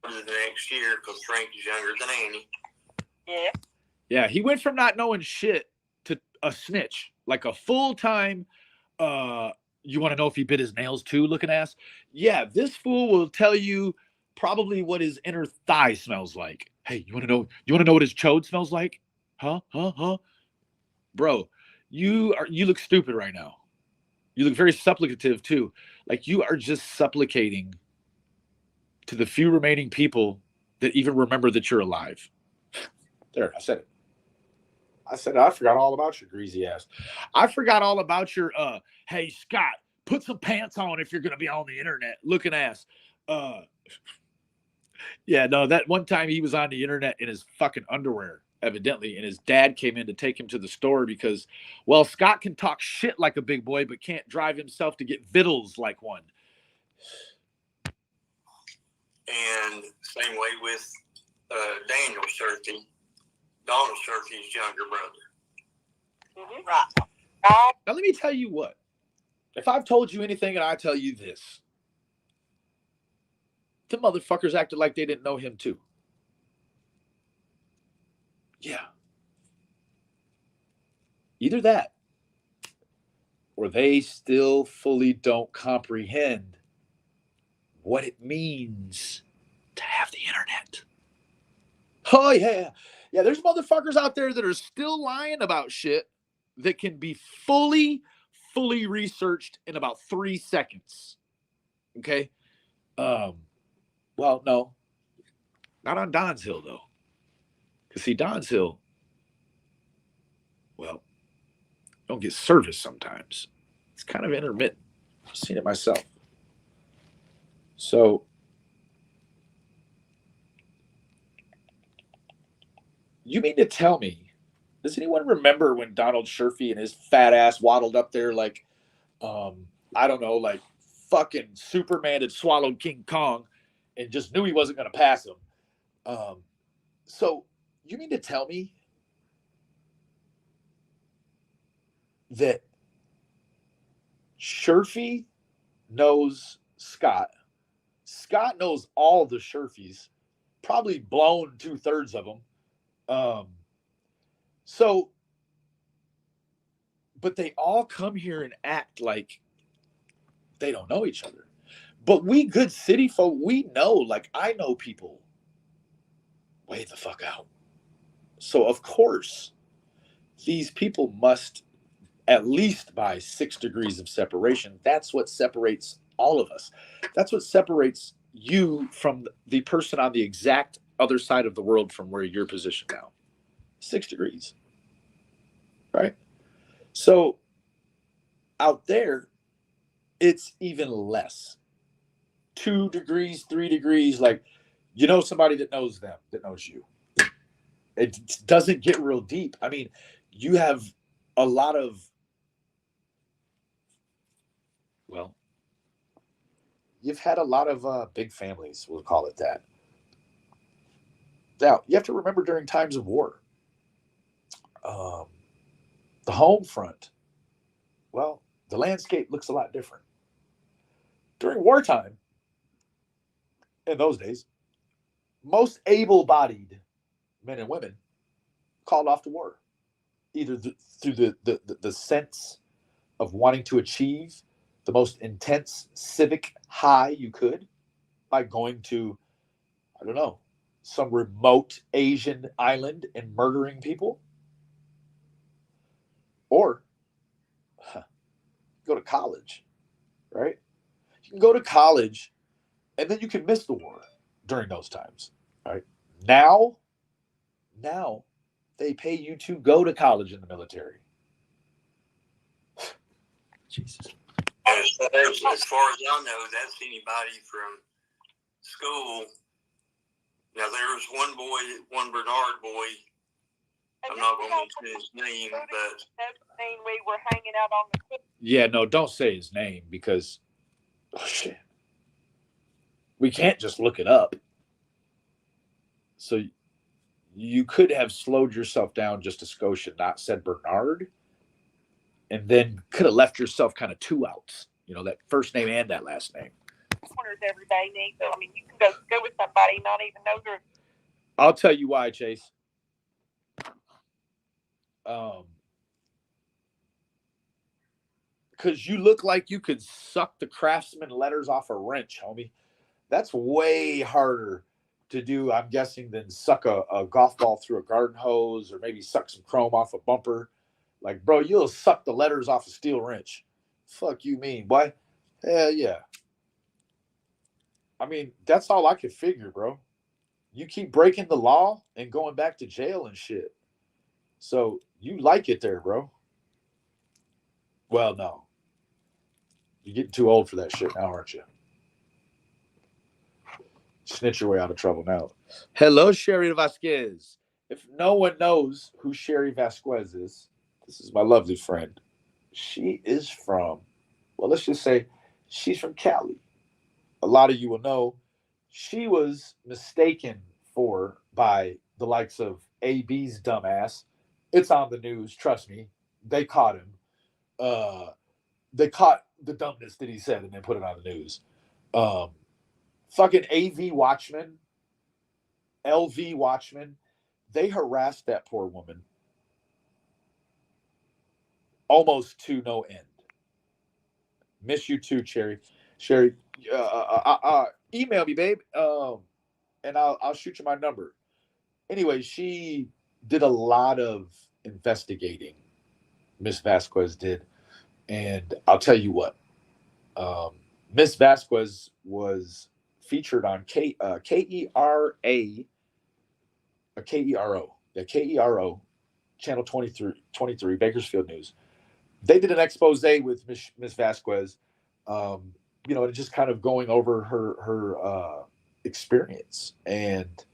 Speaker 2: The next year, because Frankie's younger than Annie.
Speaker 3: Yeah.
Speaker 1: Yeah, he went from not knowing shit to a snitch, like a full-time, you want to know if he bit his nails too, looking ass? Yeah, this fool will tell you probably what his inner thigh smells like. Hey, you want to know what his chode smells like? Huh? Bro, you look stupid right now. You look very supplicative too. Like you are just supplicating to the few remaining people that even remember that you're alive. There, I said it. I forgot all about your greasy ass. I forgot all about your, hey, Scott, put some pants on if you're going to be on the internet looking ass. Yeah, no, that one time he was on the internet in his fucking underwear, evidently, and his dad came in to take him to the store because, well, Scott can talk shit like a big boy, but can't drive himself to get vittles like one.
Speaker 2: And same way with Daniel Surthy. Donald Surthy's younger brother.
Speaker 3: Mm-hmm. Right.
Speaker 1: Now, let me tell you what. If I've told you anything and I tell you this, the motherfuckers acted like they didn't know him too. Yeah. Either that, or they still fully don't comprehend what it means to have the internet. Oh, yeah. Yeah, there's motherfuckers out there that are still lying about shit that can be fully researched in about 3 seconds. Okay? Well, no. Not on Don's Hill, though. Because, see, Don's Hill, well, don't get service sometimes. It's kind of intermittent. I've seen it myself. So, you mean to tell me, does anyone remember when Donald Scherfy and his fat ass waddled up there like, I don't know, like fucking Superman had swallowed King Kong and just knew he wasn't going to pass him? So, you mean to tell me that Scherfy knows Scott? Scott knows all the Scherfies, probably blown 2/3 of them. So, but they all come here and act like they don't know each other. But we good city folk, we know, like I know people way the fuck out. So of course, these people must at least by 6 degrees of separation. That's what separates all of us. That's what separates you from the person on the exact other side of the world from where you're positioned now. 6 degrees. Right? So out there, it's even less. 2 degrees, 3 degrees, like you know somebody that knows them, that knows you. It doesn't get real deep. I mean, you have a lot of, well, you've had a lot of big families, we'll call it that. Now, you have to remember during times of war, the home front, well, the landscape looks a lot different. During wartime, in those days, most able bodied men and women called off to war, either through the sense of wanting to achieve the most intense civic high you could by going to, I don't know, some remote Asian island and murdering people, or go to college, right? You can go to college and then you can miss the war during those times, right? Now they pay you to go to college in the military. Jesus.
Speaker 2: As far as I know, that's anybody from school. Now, there's one boy, one Bernard boy. I'm not going to mention his name, but
Speaker 3: we were hanging out on the.
Speaker 1: Yeah, no, don't say his name because, oh shit, we can't just look it up. So you could have slowed yourself down just a skosh, not said Bernard, and then could have left yourself kind of 2 outs. You know, that first name and that last name.
Speaker 3: Corners every day, Nick. So, I mean, you can go with somebody, not even know their.
Speaker 1: I'll tell you why, Chase. Because you look like you could suck the Craftsman letters off a wrench, homie. That's way harder to do, I'm guessing, than suck a golf ball through a garden hose or maybe suck some chrome off a bumper. Like, bro, you'll suck the letters off a steel wrench. Fuck you mean, boy? Hell yeah. I mean, that's all I could figure, bro. You keep breaking the law and going back to jail and shit. So you like it there, bro. Well, no. You're getting too old for that shit now, aren't you? Snitch your way out of trouble now. Hello, Sherry Vasquez. If no one knows who Sherry Vasquez is, this is my lovely friend. She is from, well, let's just say she's from Cali. A lot of you will know she was mistaken for by the likes of AB's dumbass. It's on the news. Trust me. They caught him. They caught the dumbness that he said and then put it on the news. Fucking AV Watchman, LV Watchman,
Speaker 5: They harassed that poor woman almost to no end. Miss you too, Cherry. Sherry, email me, babe, and I'll shoot you my number. Anyway, she did a lot of investigating. Miss Vasquez did, and I'll tell you what. Miss Vasquez was featured on KERA, KERO, the KERO, Channel 23, Bakersfield News. They did an expose with Miss Vasquez, and just kind of going over her experience, and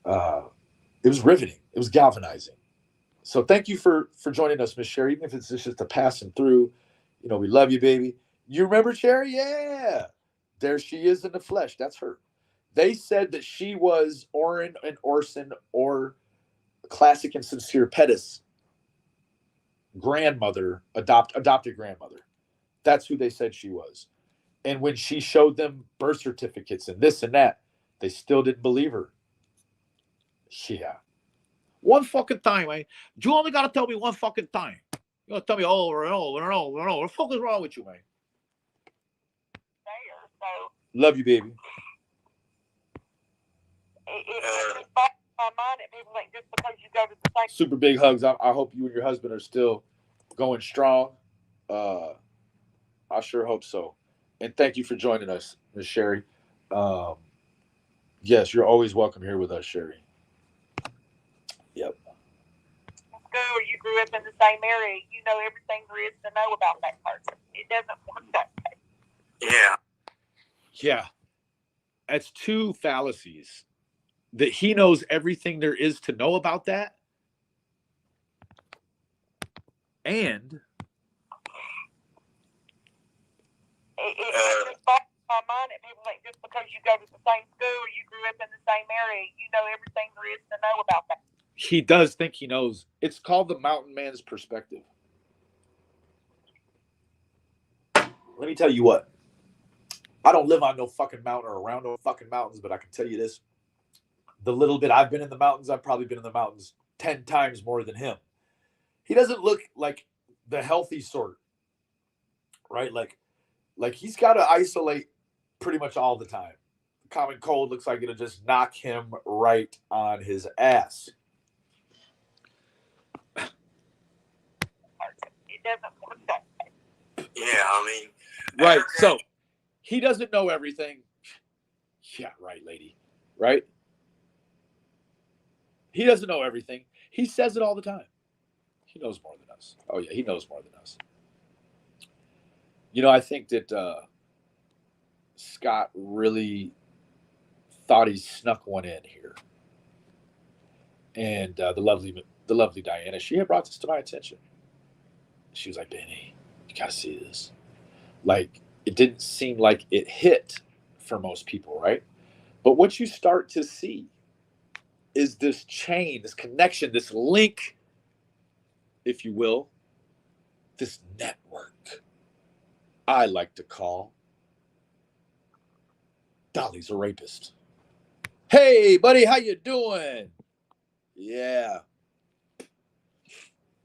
Speaker 5: it was riveting. It was galvanizing. So thank you for joining us, Miss Sherry. Even if it's just a passing through, we love you, baby. You remember Cherry? Yeah. There she is in the flesh. That's her. They said that she was Orrin and Orson, or Classic and Sincere Pettis' grandmother, adopted grandmother. That's who they said she was. And when she showed them birth certificates and this and that, they still didn't believe her. Yeah. One fucking time, man. You only got to tell me one fucking time. You got to tell me over and over and over and over. What the fuck is wrong with you, man? Love you, baby.
Speaker 3: It's my mind that people think just because you go to the same.
Speaker 5: Super big hugs. I hope you and your husband are still going strong. I sure hope so. And thank you for joining us, Miss Sherry. Yes, you're always welcome here with us, Sherry. Yep.
Speaker 3: School, you grew up in the same area. You know everything there is to know about that person. It doesn't work that way.
Speaker 2: Yeah.
Speaker 5: Yeah. That's two fallacies. That he knows everything there is to know about that. And
Speaker 3: it's just my mind that people think just because you go to the same school, you grew up in the same area, you know everything there is to know about that.
Speaker 5: He does think he knows. It's called the mountain man's perspective. Let me tell you what. I don't live on no fucking mountain or around no fucking mountains, but I can tell you this. The little bit I've been in the mountains, I've probably been in the mountains 10 times more than him. He doesn't look like the healthy sort, right? Like he's got to isolate pretty much all the time. The common cold looks like it'll just knock him right on his ass.
Speaker 3: It doesn't work that way.
Speaker 2: Yeah, I mean.
Speaker 5: Right. So he doesn't know everything. Yeah, right, lady. Right? He doesn't know everything. He says it all the time. He knows more than us. Oh, yeah, he knows more than us. I think that Scott really thought he snuck one in here. And the lovely Diana, she had brought this to my attention. She was like, Benny, you got to see this. Like, it didn't seem like it hit for most people, right? But what you start to see is this chain, this connection, this link, if you will, this network I like to call Dolly's a rapist. Hey, buddy, how you doing? Yeah.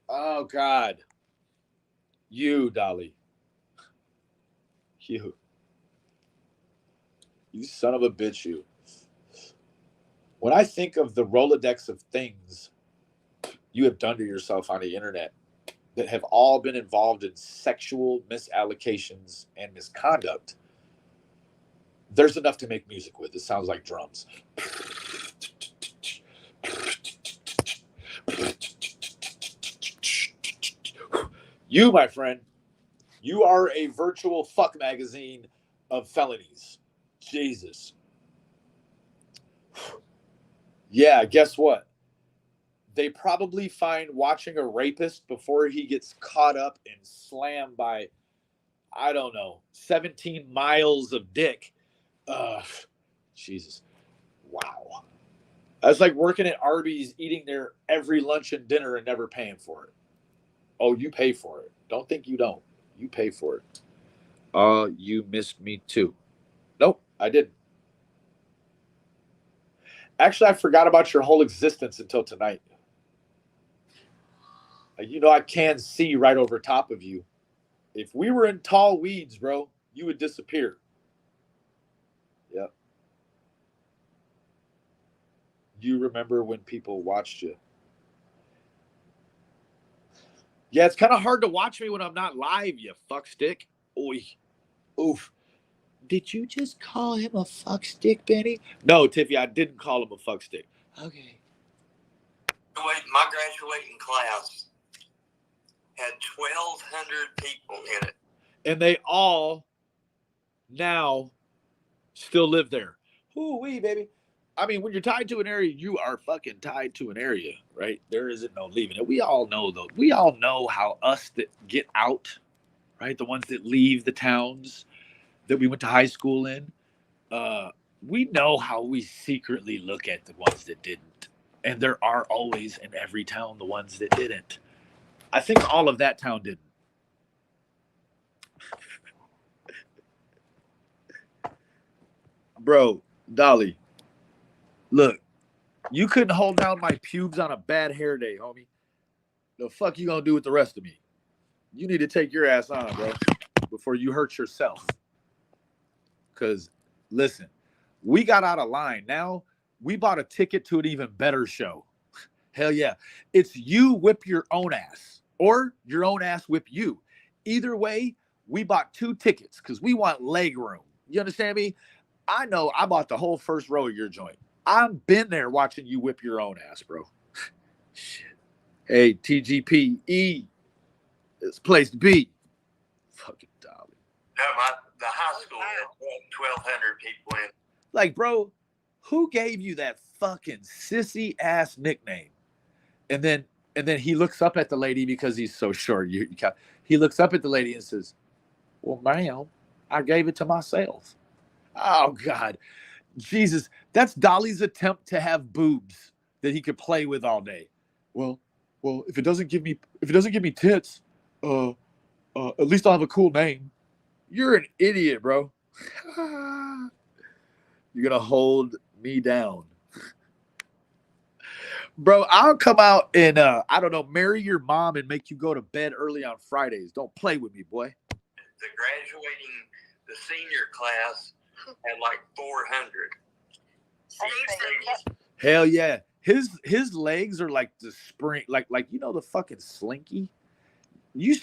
Speaker 5: Oh, God. You, Dolly. You son of a bitch, you. When I think of the Rolodex of things you have done to yourself on the internet that have all been involved in sexual misallocations and misconduct, there's enough to make music with. It sounds like drums. You, my friend, you are a virtual fuck magazine of felonies. Jesus. Yeah, guess what? They probably find watching a rapist before he gets caught up and slammed by, I don't know, 17 miles of dick. Jesus. Wow. That's like working at Arby's, eating there every lunch and dinner and never paying for it. Oh, you pay for it. Don't think you don't. You pay for it. You missed me too. Nope, I didn't. Actually, I forgot about your whole existence until tonight. You know, I can see right over top of you. If we were in tall weeds, bro, you would disappear. Yep. You remember when people watched you. Yeah, it's kind of hard to watch me when I'm not live, you fuckstick. Oi. Oof. Did you just call him a fuckstick, Benny? No, Tiffy, I didn't call him a fuckstick. Okay.
Speaker 2: My graduating class had 1,200 people in it.
Speaker 5: And they all now still live there. Ooh-wee, baby. I mean, when you're tied to an area, you are fucking tied to an area, right? There isn't no leaving it. We all know, though. We all know how us that get out, right? The ones that leave the towns that we went to high school in, we know how we secretly look at the ones that didn't. And there are always in every town the ones that didn't. I think all of that town didn't. Bro, Dolly, look, you couldn't hold down my pubes on a bad hair day, homie. The fuck you gonna do with the rest of me? You need to take your ass on, bro, before you hurt yourself. Because, listen, we got out of line. Now, we bought a ticket to an even better show. Hell yeah. It's you whip your own ass, or your own ass whip you. Either way, we bought 2 tickets because we want leg room. You understand me? I know I bought the whole first row of your joint. I've been there watching you whip your own ass, bro. Shit. Hey, TGPE, it's a place to be. Fucking Dolly.
Speaker 2: No, the high school had 1,200 people in it.
Speaker 5: Like, bro, who gave you that fucking sissy ass nickname? And then he looks up at the lady because he's so short. He looks up at the lady and says, "Well, ma'am, I gave it to myself." Oh God, Jesus, that's Dolly's attempt to have boobs that he could play with all day. Well, if it doesn't give me tits, at least I'll have a cool name. You're an idiot, bro. You're gonna hold me down. Bro, I'll come out and I don't know, marry your mom and make you go to bed early on Fridays. Don't play with me, boy.
Speaker 2: The senior class had like 400.
Speaker 5: Hell yeah. His legs are like the spring, like you know the fucking slinky. You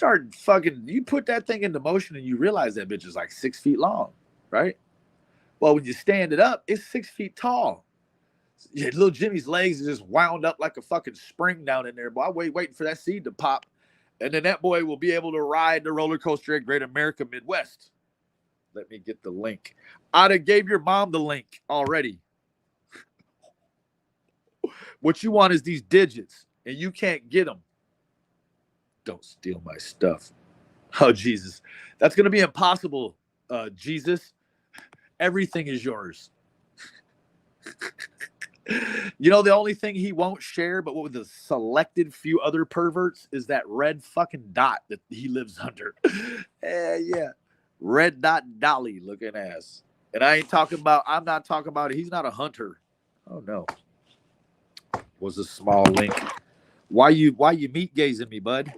Speaker 5: put that thing into motion and you realize that bitch is like 6 feet long, right? Well, when you stand it up, it's 6 feet tall. Yeah, little Jimmy's legs is just wound up like a fucking spring down in there. Boy, I'm waiting for that seed to pop. And then that boy will be able to ride the roller coaster at Great America Midwest. Let me get the link. I'd have gave your mom the link already. What you want is these digits, and you can't get them. Don't steal my stuff. Oh, Jesus. That's going to be impossible, Jesus. Everything is yours. You know, the only thing he won't share, but with a selected few other perverts, is that red fucking dot that he lives under. Yeah. Red dot Dolly looking ass. And I'm not talking about it. He's not a hunter. Oh, no. Was a small link. Why you meat gazing me, bud?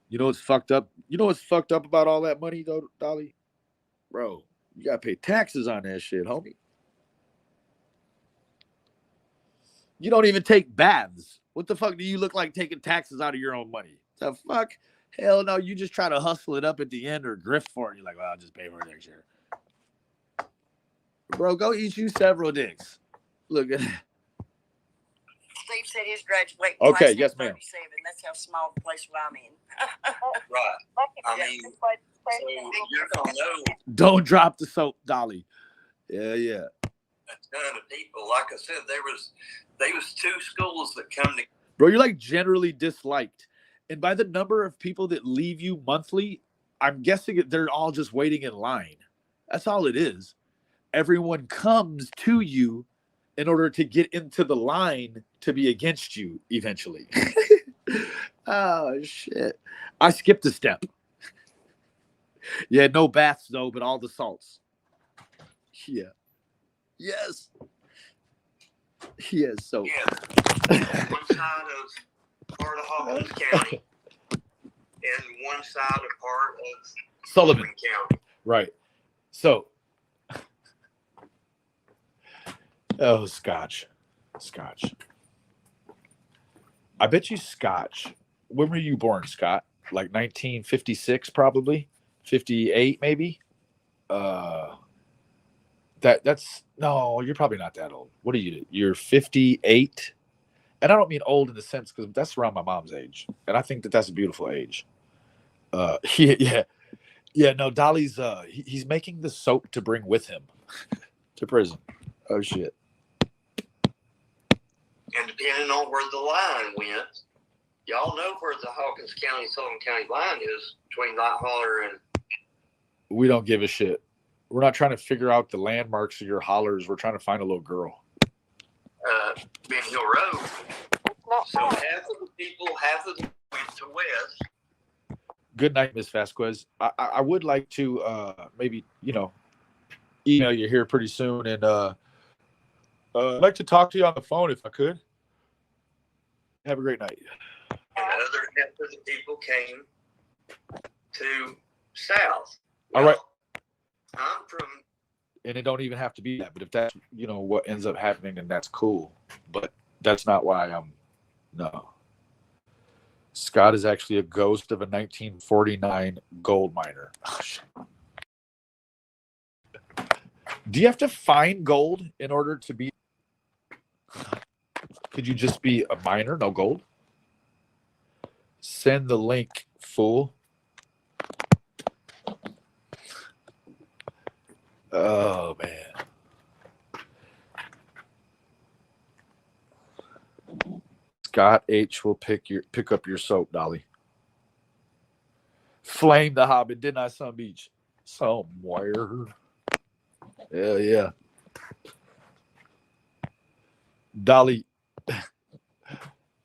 Speaker 5: You know what's fucked up? You know what's fucked up about all that money, though, Dolly? Bro, you gotta pay taxes on that shit, homie. You don't even take baths. What the fuck do you look like taking taxes out of your own money? The fuck? Hell no, you just try to hustle it up at the end or grift for it. You're like, well, I'll just pay for it next year. Bro, go eat you several dicks. Look at that.
Speaker 6: Steve said his graduating
Speaker 5: Okay,
Speaker 6: class
Speaker 5: yes,
Speaker 6: is
Speaker 5: ma'am.
Speaker 6: 37. That's how small the place I'm in.
Speaker 2: Right. I mean, so you're going to know
Speaker 5: Don't drop the soap, Dolly. Yeah.
Speaker 2: a ton of people. Like I said, there was 2 schools that come to.
Speaker 5: Bro, you're like generally disliked. And by the number of people that leave you monthly, I'm guessing they're all just waiting in line. That's all it is. Everyone comes to you in order to get into the line to be against you eventually. Oh shit! I skipped a step. Yeah, no baths though, but all the salts. Yeah. Yes. Yes. So.
Speaker 2: Yeah. One side of part of Hawkins County and one side of part of
Speaker 5: Sullivan
Speaker 2: County.
Speaker 5: Right. So. Oh, Scotch. I bet you Scotch. When were you born, Scott? Like 1956, probably 58, maybe. That's no. You're probably not that old. What are you? You're 58, and I don't mean old in the sense because that's around my mom's age, and I think that that's a beautiful age. Yeah. No, Dolly's. He's making the soap to bring with him to prison. Oh shit.
Speaker 2: And depending on where the line went, y'all know where the Hawkins County, Sullivan County line is between Light Holler and.
Speaker 5: We don't give a shit. We're not trying to figure out the landmarks of your hollers. We're trying to find a little girl.
Speaker 2: Ben Hill Road.
Speaker 3: Not
Speaker 2: So
Speaker 3: far.
Speaker 2: half of them went to west.
Speaker 5: Good night, Miss Vasquez. I would like to maybe email you here pretty soon, and I'd like to talk to you on the phone if I could. Have a great night.
Speaker 2: And the other half of the people came to south.
Speaker 5: All right.
Speaker 2: I'm from.
Speaker 5: And it don't even have to be that, but if that's what ends up happening, then that's cool. But that's not why I'm. No. Scott is actually a ghost of a 1949 gold miner. Do you have to find gold in order to be? Could you just be a miner, no gold? Send the link, fool. Oh man. Scott H will pick up your soap, Dolly. Flame the Hobbit, didn't I, Sun Beach? Somewhere. Hell yeah. Dolly.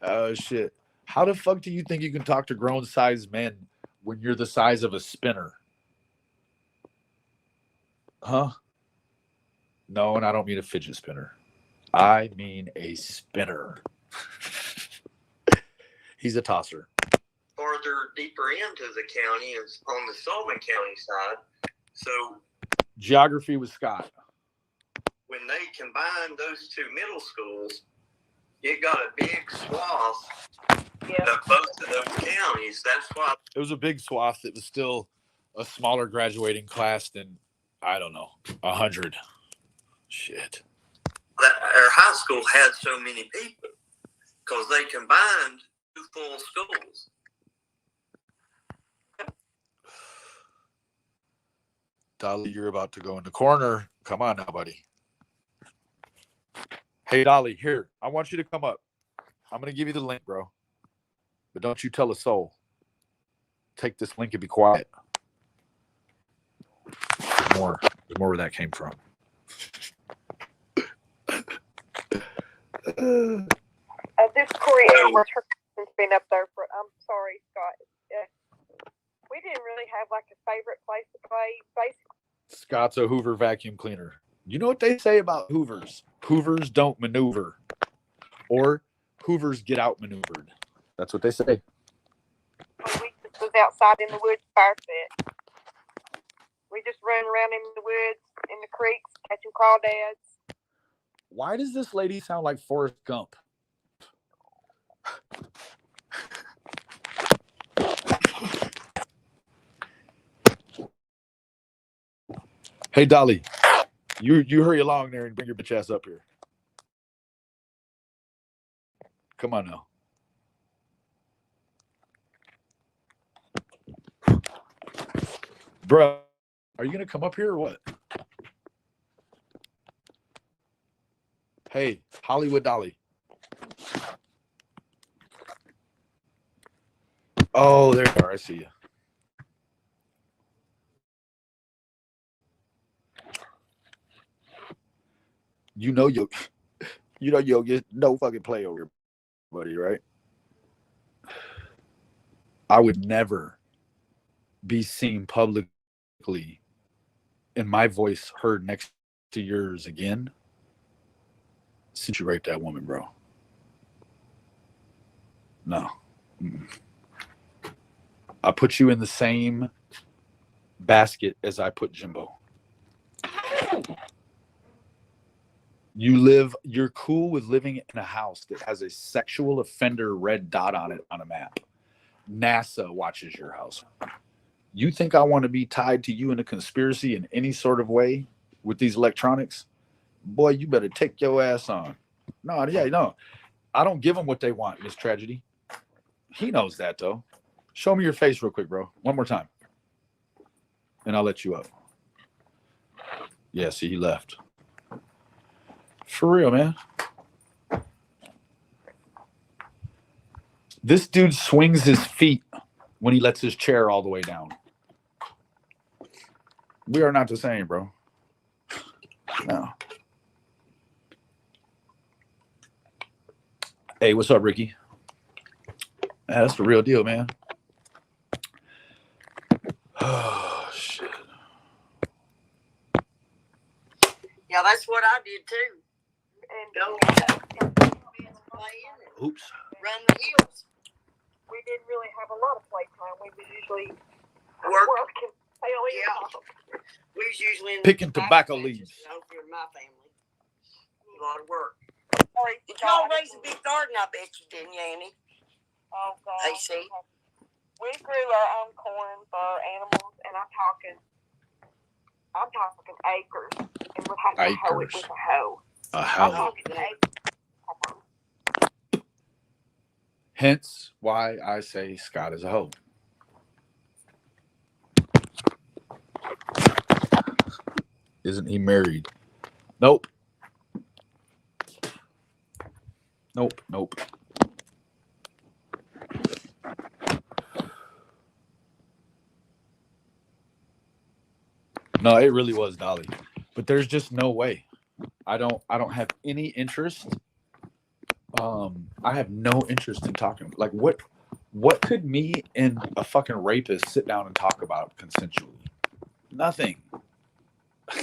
Speaker 5: Oh shit. How the fuck do you think you can talk to grown sized men when you're the size of a spinner? Huh? No, and I don't mean a fidget spinner. I mean a spinner. He's a tosser.
Speaker 2: Farther deeper into the county is on the Sullivan County side. So
Speaker 5: Geography with Scott.
Speaker 2: when they combined those two middle schools, it got a big swath of both of those counties. That's why
Speaker 5: It was a big swath. It was still a smaller graduating class than, I don't know, 100. Shit.
Speaker 2: our high school had so many people because they combined two full schools.
Speaker 5: Dolly, you're about to go in the corner. Come on now, buddy. Hey, Dolly, here. I want you to come up. I'm going to give you the link, bro. But don't you tell a soul. Take this link and be quiet. There's more where that came from.
Speaker 3: This Corey Edwards, her cousin's been up there for. I'm sorry, Scott. We didn't really have like a favorite place to play. Basically,
Speaker 5: Scott's a Hoover vacuum cleaner. You know what they say about Hoovers? Hoovers don't maneuver. Or Hoovers get outmaneuvered. That's what they say.
Speaker 3: we just was outside in the woods fire pit. We just run around in the woods, in the creeks, catching crawdads.
Speaker 5: Why does this lady sound like Forrest Gump? Hey, Dolly, you hurry along there and bring your bitch ass up here. Come on now. Bro, are you going to come up here or what? Hey, Hollywood Dolly. Oh, there you are. I see you. You know you'll get no fucking play over here, buddy, right?
Speaker 1: I would never be seen publicly and my voice heard next to yours again since you raped that woman, bro. No. Mm-mm. I put you in the same basket as I put Jimbo. You're cool with living in a house that has a sexual offender red dot on it on a map. NASA watches your house. You think I want to be tied to you in a conspiracy in any sort of way with these electronics? Boy, you better take your ass on. No, yeah, no. I don't give them what they want, Miss Tragedy. He knows that, though. Show me your face real quick, bro. One more time. And I'll let you up. Yeah, see, he left. For real, man. This dude swings his feet when he lets his chair all the way down. We are not the same, bro. No. Hey, what's up, Ricky? That's the real deal, man. Oh, shit.
Speaker 6: Yeah, that's what I did too.
Speaker 3: And
Speaker 6: Go playing and
Speaker 1: Oops.
Speaker 6: run the hills.
Speaker 3: we didn't really have a lot of playtime. We was usually
Speaker 6: Work.
Speaker 3: working.
Speaker 6: Yeah. We was usually in
Speaker 1: Picking
Speaker 6: the
Speaker 1: tobacco
Speaker 6: patches,
Speaker 1: leaves.
Speaker 6: you know, for my family. A lot of work.
Speaker 3: Sorry,
Speaker 6: Did y'all raise a big garden? I bet you didn't, Annie.
Speaker 3: Oh, God.
Speaker 6: AC.
Speaker 3: We grew our own corn for our animals, and I'm talking acres, and we'd have to hoe it
Speaker 1: Acres.
Speaker 3: with a hoe.
Speaker 1: A
Speaker 3: I'm
Speaker 1: house.
Speaker 3: talking acres.
Speaker 1: Hence why I say Scott is a hoe. Isn't he married? Nope. Nope. Nope. No, it really was Dolly. But there's just no way. I don't have any interest. I have no interest in talking. Like what could me and a fucking rapist sit down and talk about consensually? Nothing.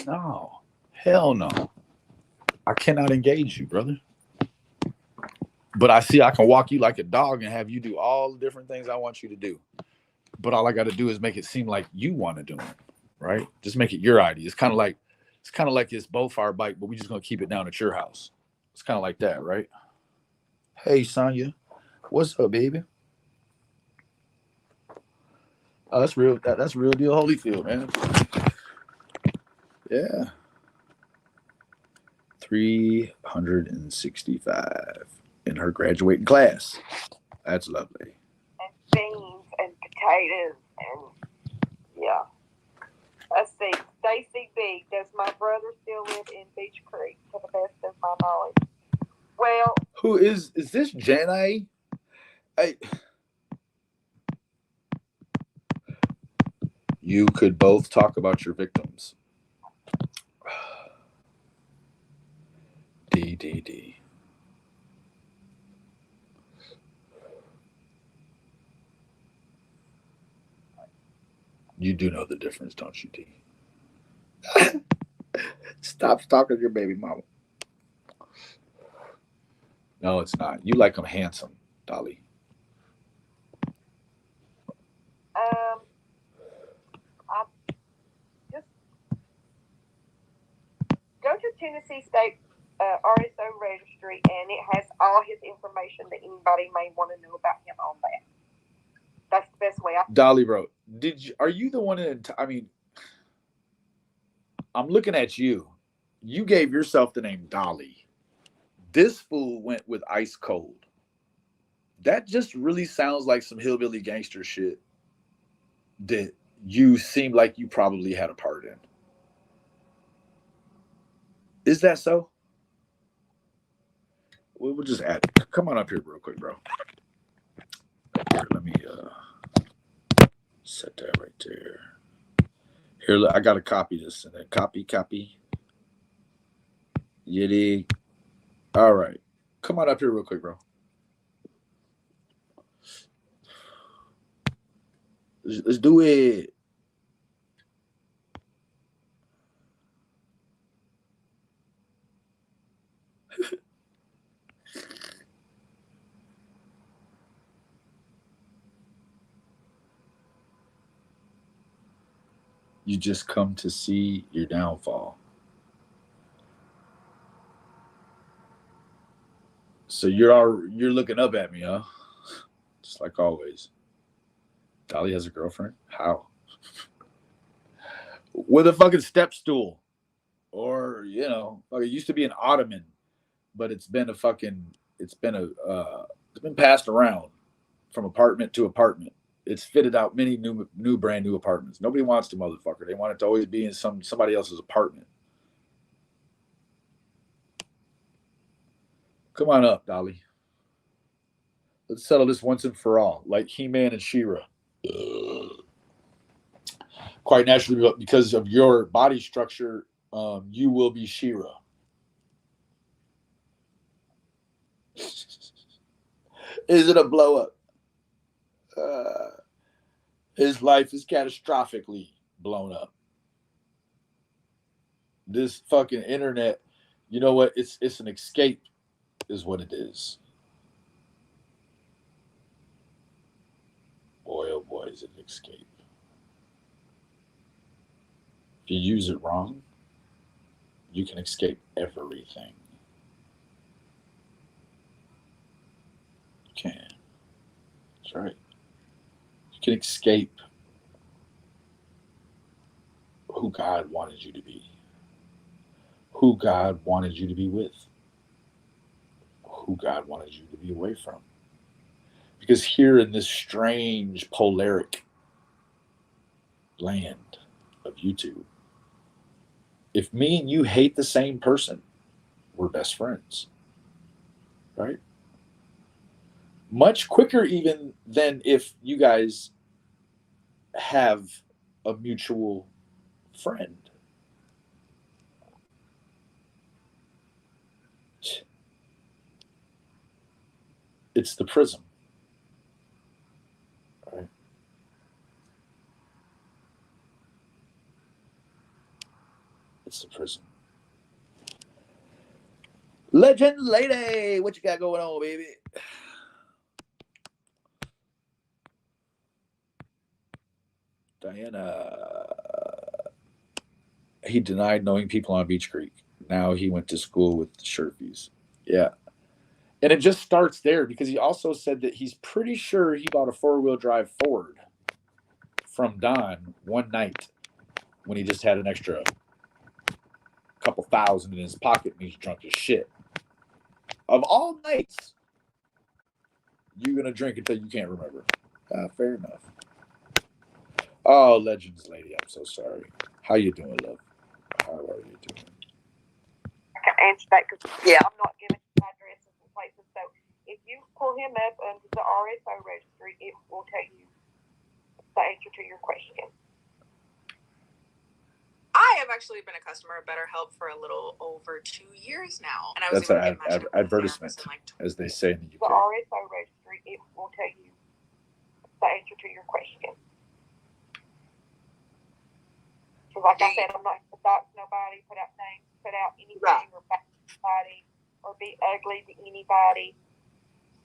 Speaker 1: No. Hell no. I cannot engage you, brother. But I see I can walk you like a dog and have you do all the different things I want you to do. But all I got to do is make it seem like you want to do it, right? Just make it your idea. It's kind of like it's both our bike, but we just gonna keep it down at your house. It's kind of like that, right? Hey, Sonya, what's up, baby? Oh, that's real. That's real deal Holyfield, man. Yeah. 365 in her graduating class. That's lovely.
Speaker 3: And beans and potatoes and yeah. Let's see. Stacy B. Does my brother still live in Beach Creek? To the best of my knowledge. Well,
Speaker 1: Who is this Jenny? You could both talk about your victims. D. You do know the difference, don't you, D? Stop stalking your baby mama. No, it's not. You like them handsome, Dolly.
Speaker 3: I just go to Tennessee State RSO registry, and it has all his information that anybody may want to know about him on that. That's the best way.
Speaker 1: Dolly, bro, are you the one that? I mean, I'm looking at you. You gave yourself the name Dolly. This fool went with Ice Cold. That just really sounds like some hillbilly gangster shit that you seem like you probably had a part in. Is that so? We'll just add. Come on up here real quick, bro. Here, let me set that right there. Here, I got to copy this and then copy. Yiddy. All right. Come on up here real quick, bro. Let's do it. You just come to see your downfall. So you're looking up at me, huh? Just like always. Dolly has a girlfriend? How? With a fucking step stool. Or, like it used to be an ottoman, but it's been passed around from apartment to apartment. It's fitted out many brand new apartments. Nobody wants the motherfucker. They want it to always be in somebody else's apartment. Come on up, Dolly. Let's settle this once and for all, like He-Man and She-Ra. Quite naturally, because of your body structure, you will be She-Ra. Is it a blow up? His life is catastrophically blown up. This fucking internet, you know what? It's an escape, is what it is. Boy, oh boy, is it an escape. If you use it wrong, you can escape everything. You can. That's right. You can escape who God wanted you to be, who God wanted you to be with, who God wanted you to be away from. Because here in this strange polaric land of YouTube, if me and you hate the same person, we're best friends, right? Much quicker even than if you guys have a mutual friend. It's the prism, right? It's the prism. Legend lady, what you got going on, baby? Diana. He denied knowing people on Beach Creek. Now he went to school with Sherfies. Yeah. And it just starts there because he also said that he's pretty sure he bought a 4-wheel drive Ford from Don one night when he just had an extra couple thousand in his pocket and he's drunk as shit. Of all nights, you're going to drink until you can't remember. Fair enough. Oh, Legends lady, I'm so sorry. How you doing, love? How are you doing?
Speaker 3: I can answer that because, I'm not giving addresses and places. So if you pull him up under the RSO registry, it will tell you the answer to your question.
Speaker 4: I have actually been a customer of BetterHelp for a little over 2 years now, and I was
Speaker 1: That's
Speaker 4: able to get matched with
Speaker 1: advertisement,
Speaker 4: in like
Speaker 1: as they say in the
Speaker 3: The
Speaker 1: UK.
Speaker 3: RSO registry, it will tell you the answer to your question. Because like I said, I'm not going to dox nobody, put out names, put out anything, or back anybody, or be ugly to anybody.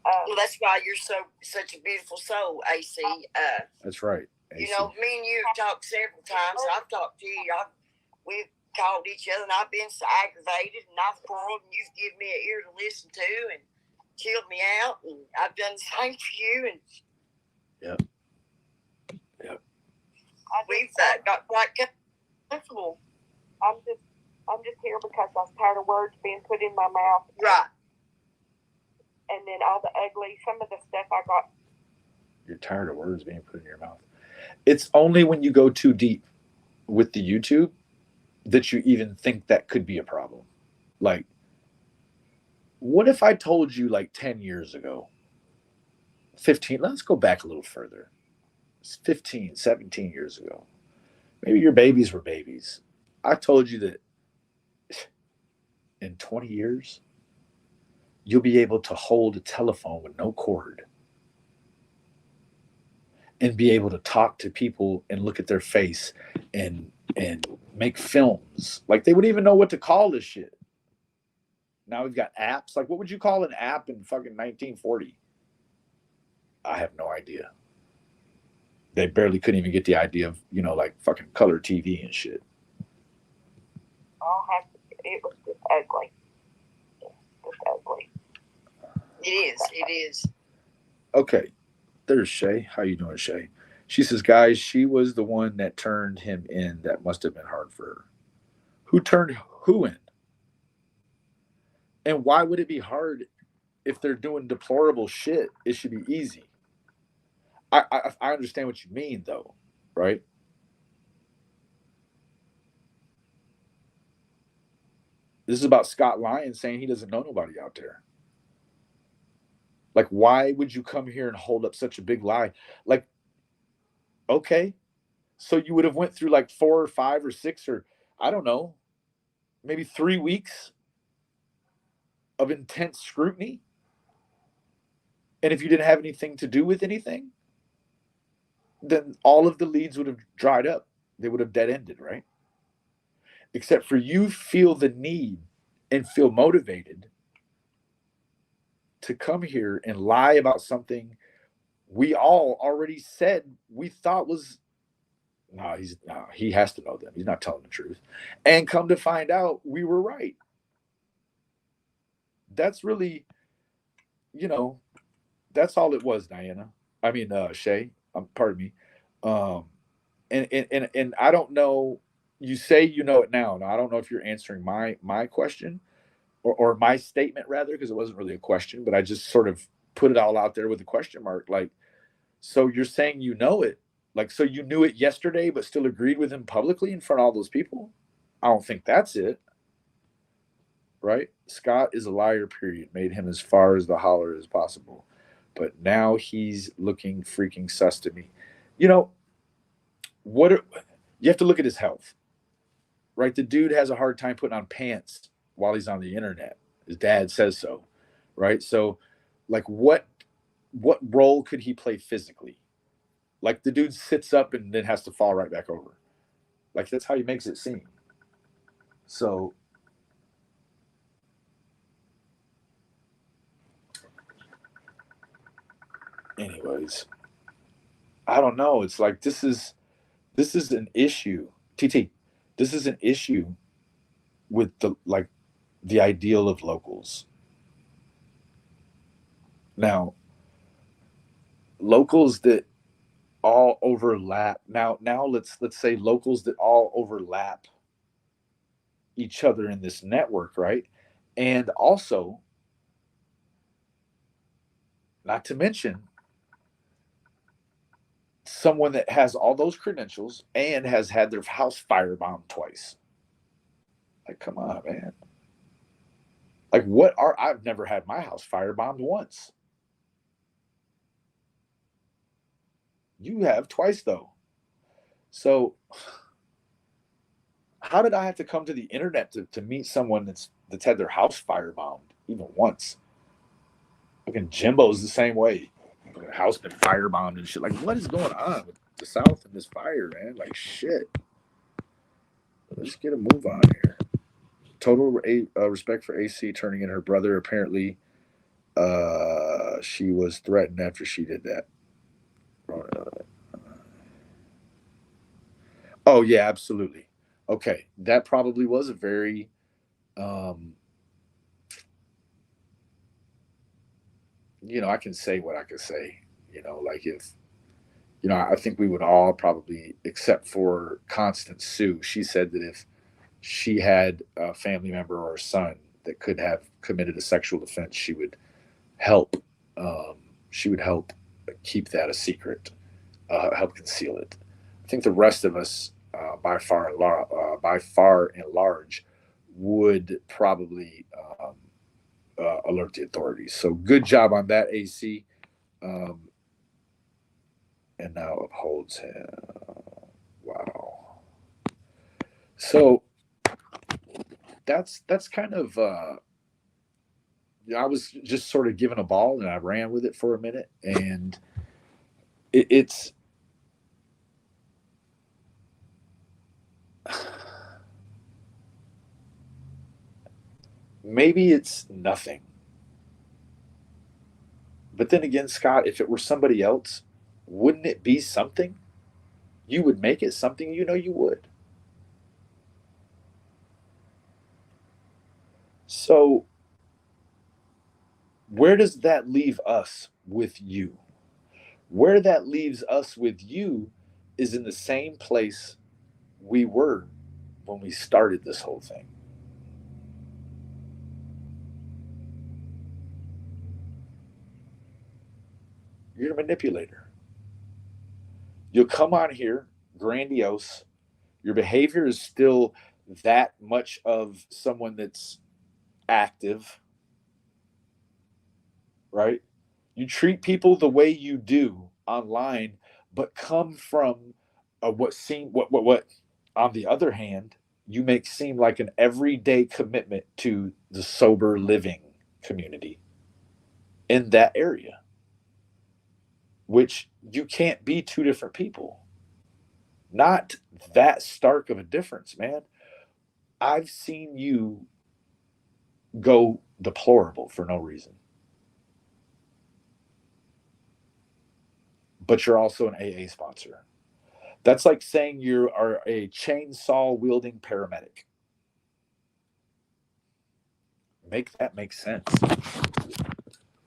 Speaker 6: Well, that's why you're such a beautiful soul, AC.
Speaker 1: That's right. AC.
Speaker 6: You know, me and you have talked several times. I've talked to you. We've called each other, and I've been so aggravated, and I've quarreled, and you've given me an ear to listen to, and chilled me out, and I've done the same for you. And
Speaker 1: Yep.
Speaker 6: We've got quite comfortable.
Speaker 3: I'm just here because I was tired of words being put in my mouth.
Speaker 6: Right.
Speaker 3: And then all the ugly, some of the stuff I got.
Speaker 1: You're tired of words being put in your mouth. It's only when you go too deep with the YouTube that you even think that could be a problem. Like, what if I told you like 10 years ago, 15, let's go back a little further. It's 15, 17 years ago. Maybe your babies were babies. I told you that in 20 years, you'll be able to hold a telephone with no cord.
Speaker 5: and be able to talk to people and look at their face and make films. Like they wouldn't even know what to call this shit. Now we've got apps. Like what would you call an app in fucking 1940? I have no idea. They barely couldn't even get the idea of, like fucking color TV and shit.
Speaker 3: It was just ugly. Just ugly.
Speaker 6: It is.
Speaker 5: Okay. There's Shay. How you doing, Shay? She says, guys, she was the one that turned him in. That must have been hard for her. Who turned who in? And why would it be hard if they're doing deplorable shit? It should be easy. I understand what you mean, though, right? This is about Scott Lyons saying he doesn't know nobody out there. Like, why would you come here and hold up such a big lie? Like, okay, so you would have went through like 4 or 5 or 6 or I don't know, maybe 3 weeks of intense scrutiny. And if you didn't have anything to do with anything, then all of the leads would have dried up. They would have dead ended, right? Except for you feel the need and feel motivated to come here and lie about something we all already said we thought was he has to know them. He's not telling the truth. And come to find out we were right. That's really, that's all it was, Diana. I mean, Shay, pardon me. And I don't know, you say you know it now. Now I don't know if you're answering my question or my statement rather, because it wasn't really a question, but I just sort of put it all out there with a question mark. Like, so you're saying you know it, like, so you knew it yesterday, but still agreed with him publicly in front of all those people? I don't think that's it. Right? Scott is a liar, period. Made him as far as the holler as possible. But now he's looking freaking sus to me. You have to look at his health. Right? The dude has a hard time putting on pants while he's on the internet. His dad says so. Right? So, like, what role could he play physically? Like, the dude sits up and then has to fall right back over. Like, that's how he makes it seem. So, anyways, I don't know. It's like this is an issue. TT, this is an issue with the ideal of locals. Now, locals that all overlap. Now let's say locals that all overlap each other in this network, right? And also, not to mention, someone that has all those credentials and has had their house firebombed twice. Like, come on, man. Like, I've never had my house firebombed once. You have twice, though. So, how did I have to come to the internet to meet someone that's had their house firebombed even once? Fucking Jimbo's the same way. Fucking house been firebombed and shit. Like, what is going on with the South and this fire, man? Like, shit. Let's get a move on here. Total respect for AC turning in her brother. Apparently, she was threatened after she did that. Oh yeah, absolutely. Okay, that probably was a very I can say what I could say. Like if I think we would all probably, except for Constance Sue, she said that if she had a family member or a son that could have committed a sexual offense, she would help. She would help keep that a secret, help conceal it. I think the rest of us, by far and large, would probably alert the authorities. So good job on that, AC. And now upholds him. Wow. So that's kind of I was just sort of given a ball and I ran with it for a minute, and it's maybe it's nothing. But then again, Scott, if it were somebody else, wouldn't it be something? You would make it something, you know you would. So, where does that leave us with you? Where that leaves us with you is in the same place we were when we started this whole thing. You're a manipulator. You'll come on here grandiose. Your behavior is still that much of someone that's active, right? You treat people the way you do online, but come from what on the other hand, you make seem like an everyday commitment to the sober living community in that area, which you can't be two different people. Not that stark of a difference, man. I've seen you go deplorable for no reason. But you're also an AA sponsor. That's like saying you are a chainsaw wielding paramedic. Make that make sense.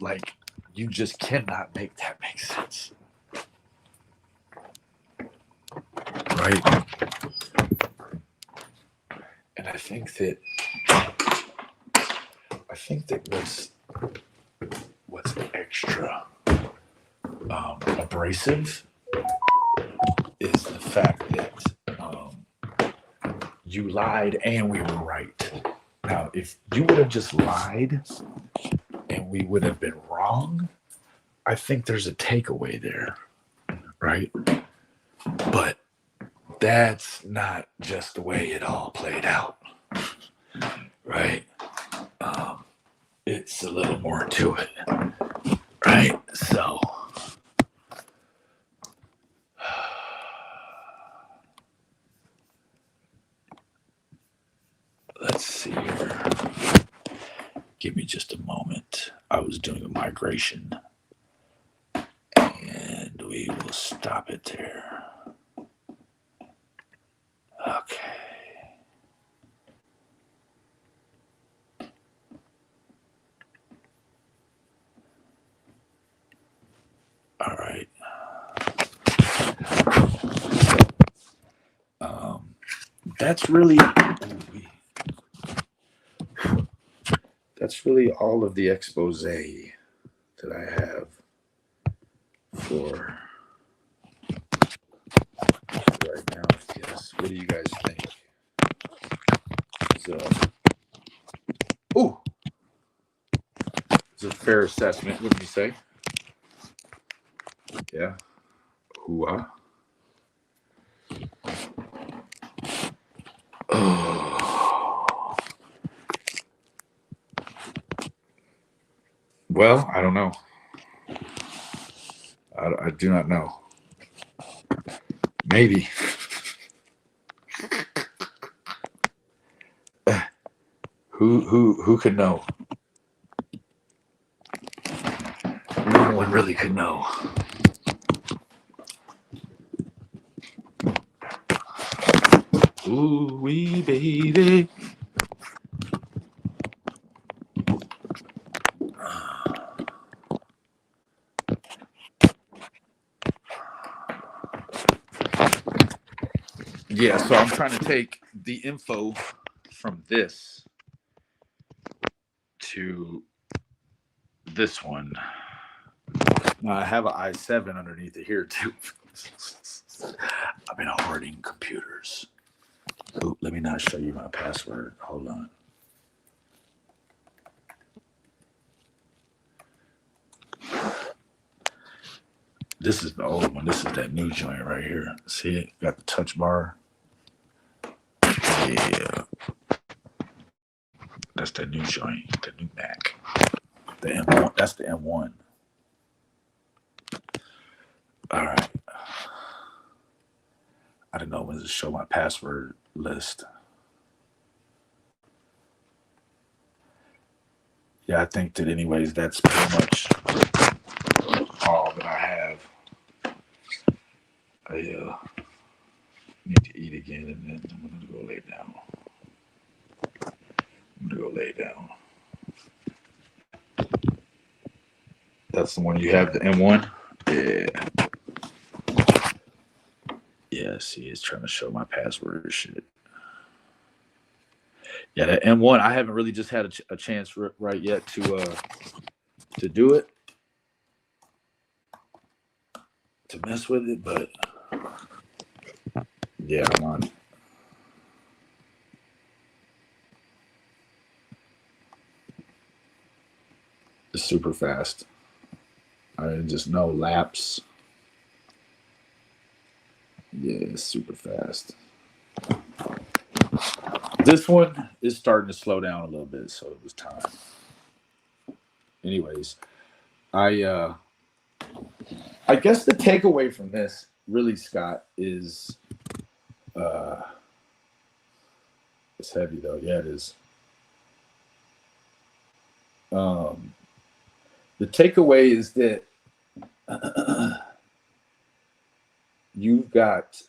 Speaker 5: Like, you just cannot make that make sense. Right? And I think that what's extra abrasive is the fact that you lied and we were right. Now, if you would have just lied and we would have been wrong, I think there's a takeaway there, right? But that's not just the way it all played out, right? It's a little more to it, right? So, let's see here. Give me just a moment. I was doing a migration, and we will stop it there. Okay. All right. That's really all of the expose that I have for right now. Yes. What do you guys think? So, it's a fair assessment, wouldn't you say? Yeah. Hooah. Oh. Well, I don't know. I do not know. Maybe. Who could know? No one really could know. Ooh wee baby. Yeah, so I'm trying to take the info from this to this one. Now I have an i7 underneath it here too. I've been hoarding computers. Ooh, let me not show you my password. Hold on. This is the old one. This is that new joint right here. See it? Got the touch bar. Yeah. That's the new joint, the new Mac. The M1. That's the M1. All right. I don't know when to show my password list.
Speaker 1: yeah, I think that anyways, that's pretty much all that I have. I need to eat again, and then I'm gonna go lay down. That's the one you have, the M1. Yeah. Yeah. See, it's trying to show my password and shit. Yeah, that M1. I haven't really just had a chance right yet to do it, to mess with it, but yeah, I'm on. It's super fast. I just know laps. Yeah, it's super fast. This one is starting to slow down a little bit, so it was time. Anyways, I guess the takeaway from this, really, Scott, is it's heavy though. Yeah, it is. The takeaway is that you've got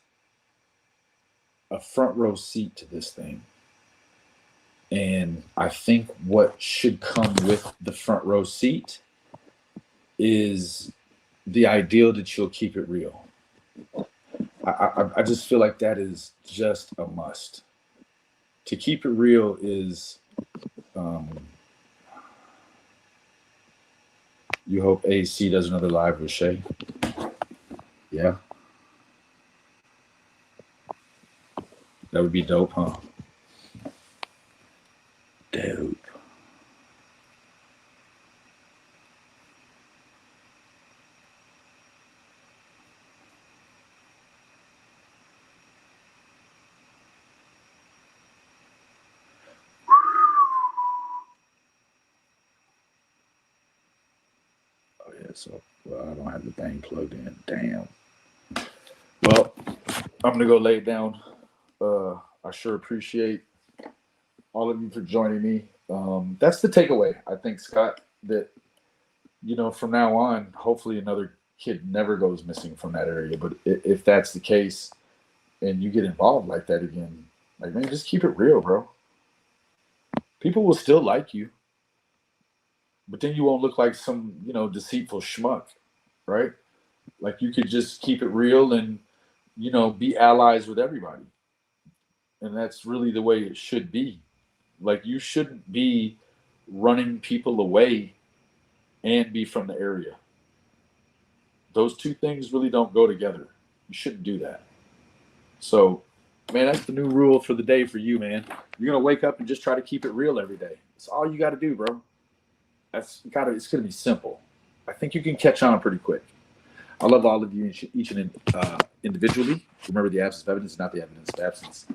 Speaker 1: a front row seat to this thing. And I think what should come with the front row seat is the ideal that you'll keep it real. I just feel like that is just a must. To keep it real is, you hope AC does another live with Shay. Yeah. That would be dope, huh? Dope. Oh yeah, so well, I don't have the thing plugged in. Damn. Well, I'm gonna go lay it down. I sure appreciate all of you for joining me. That's the takeaway, I think, Scott, that, from now on, hopefully another kid never goes missing from that area. But if that's the case and you get involved like that again, like, man, just keep it real, bro. People will still like you, but then you won't look like some, deceitful schmuck, right? Like, you could just keep it real and, be allies with everybody. And that's really the way it should be. Like, you shouldn't be running people away and be from the area. Those two things really don't go together. You shouldn't do that. So, man, that's the new rule for the day for you, man. You're gonna wake up and just try to keep it real every day. That's all you got to do, bro. It's gonna be simple. I think you can catch on pretty quick. I love all of you, each and individually. Remember, the absence of evidence is not the evidence of absence.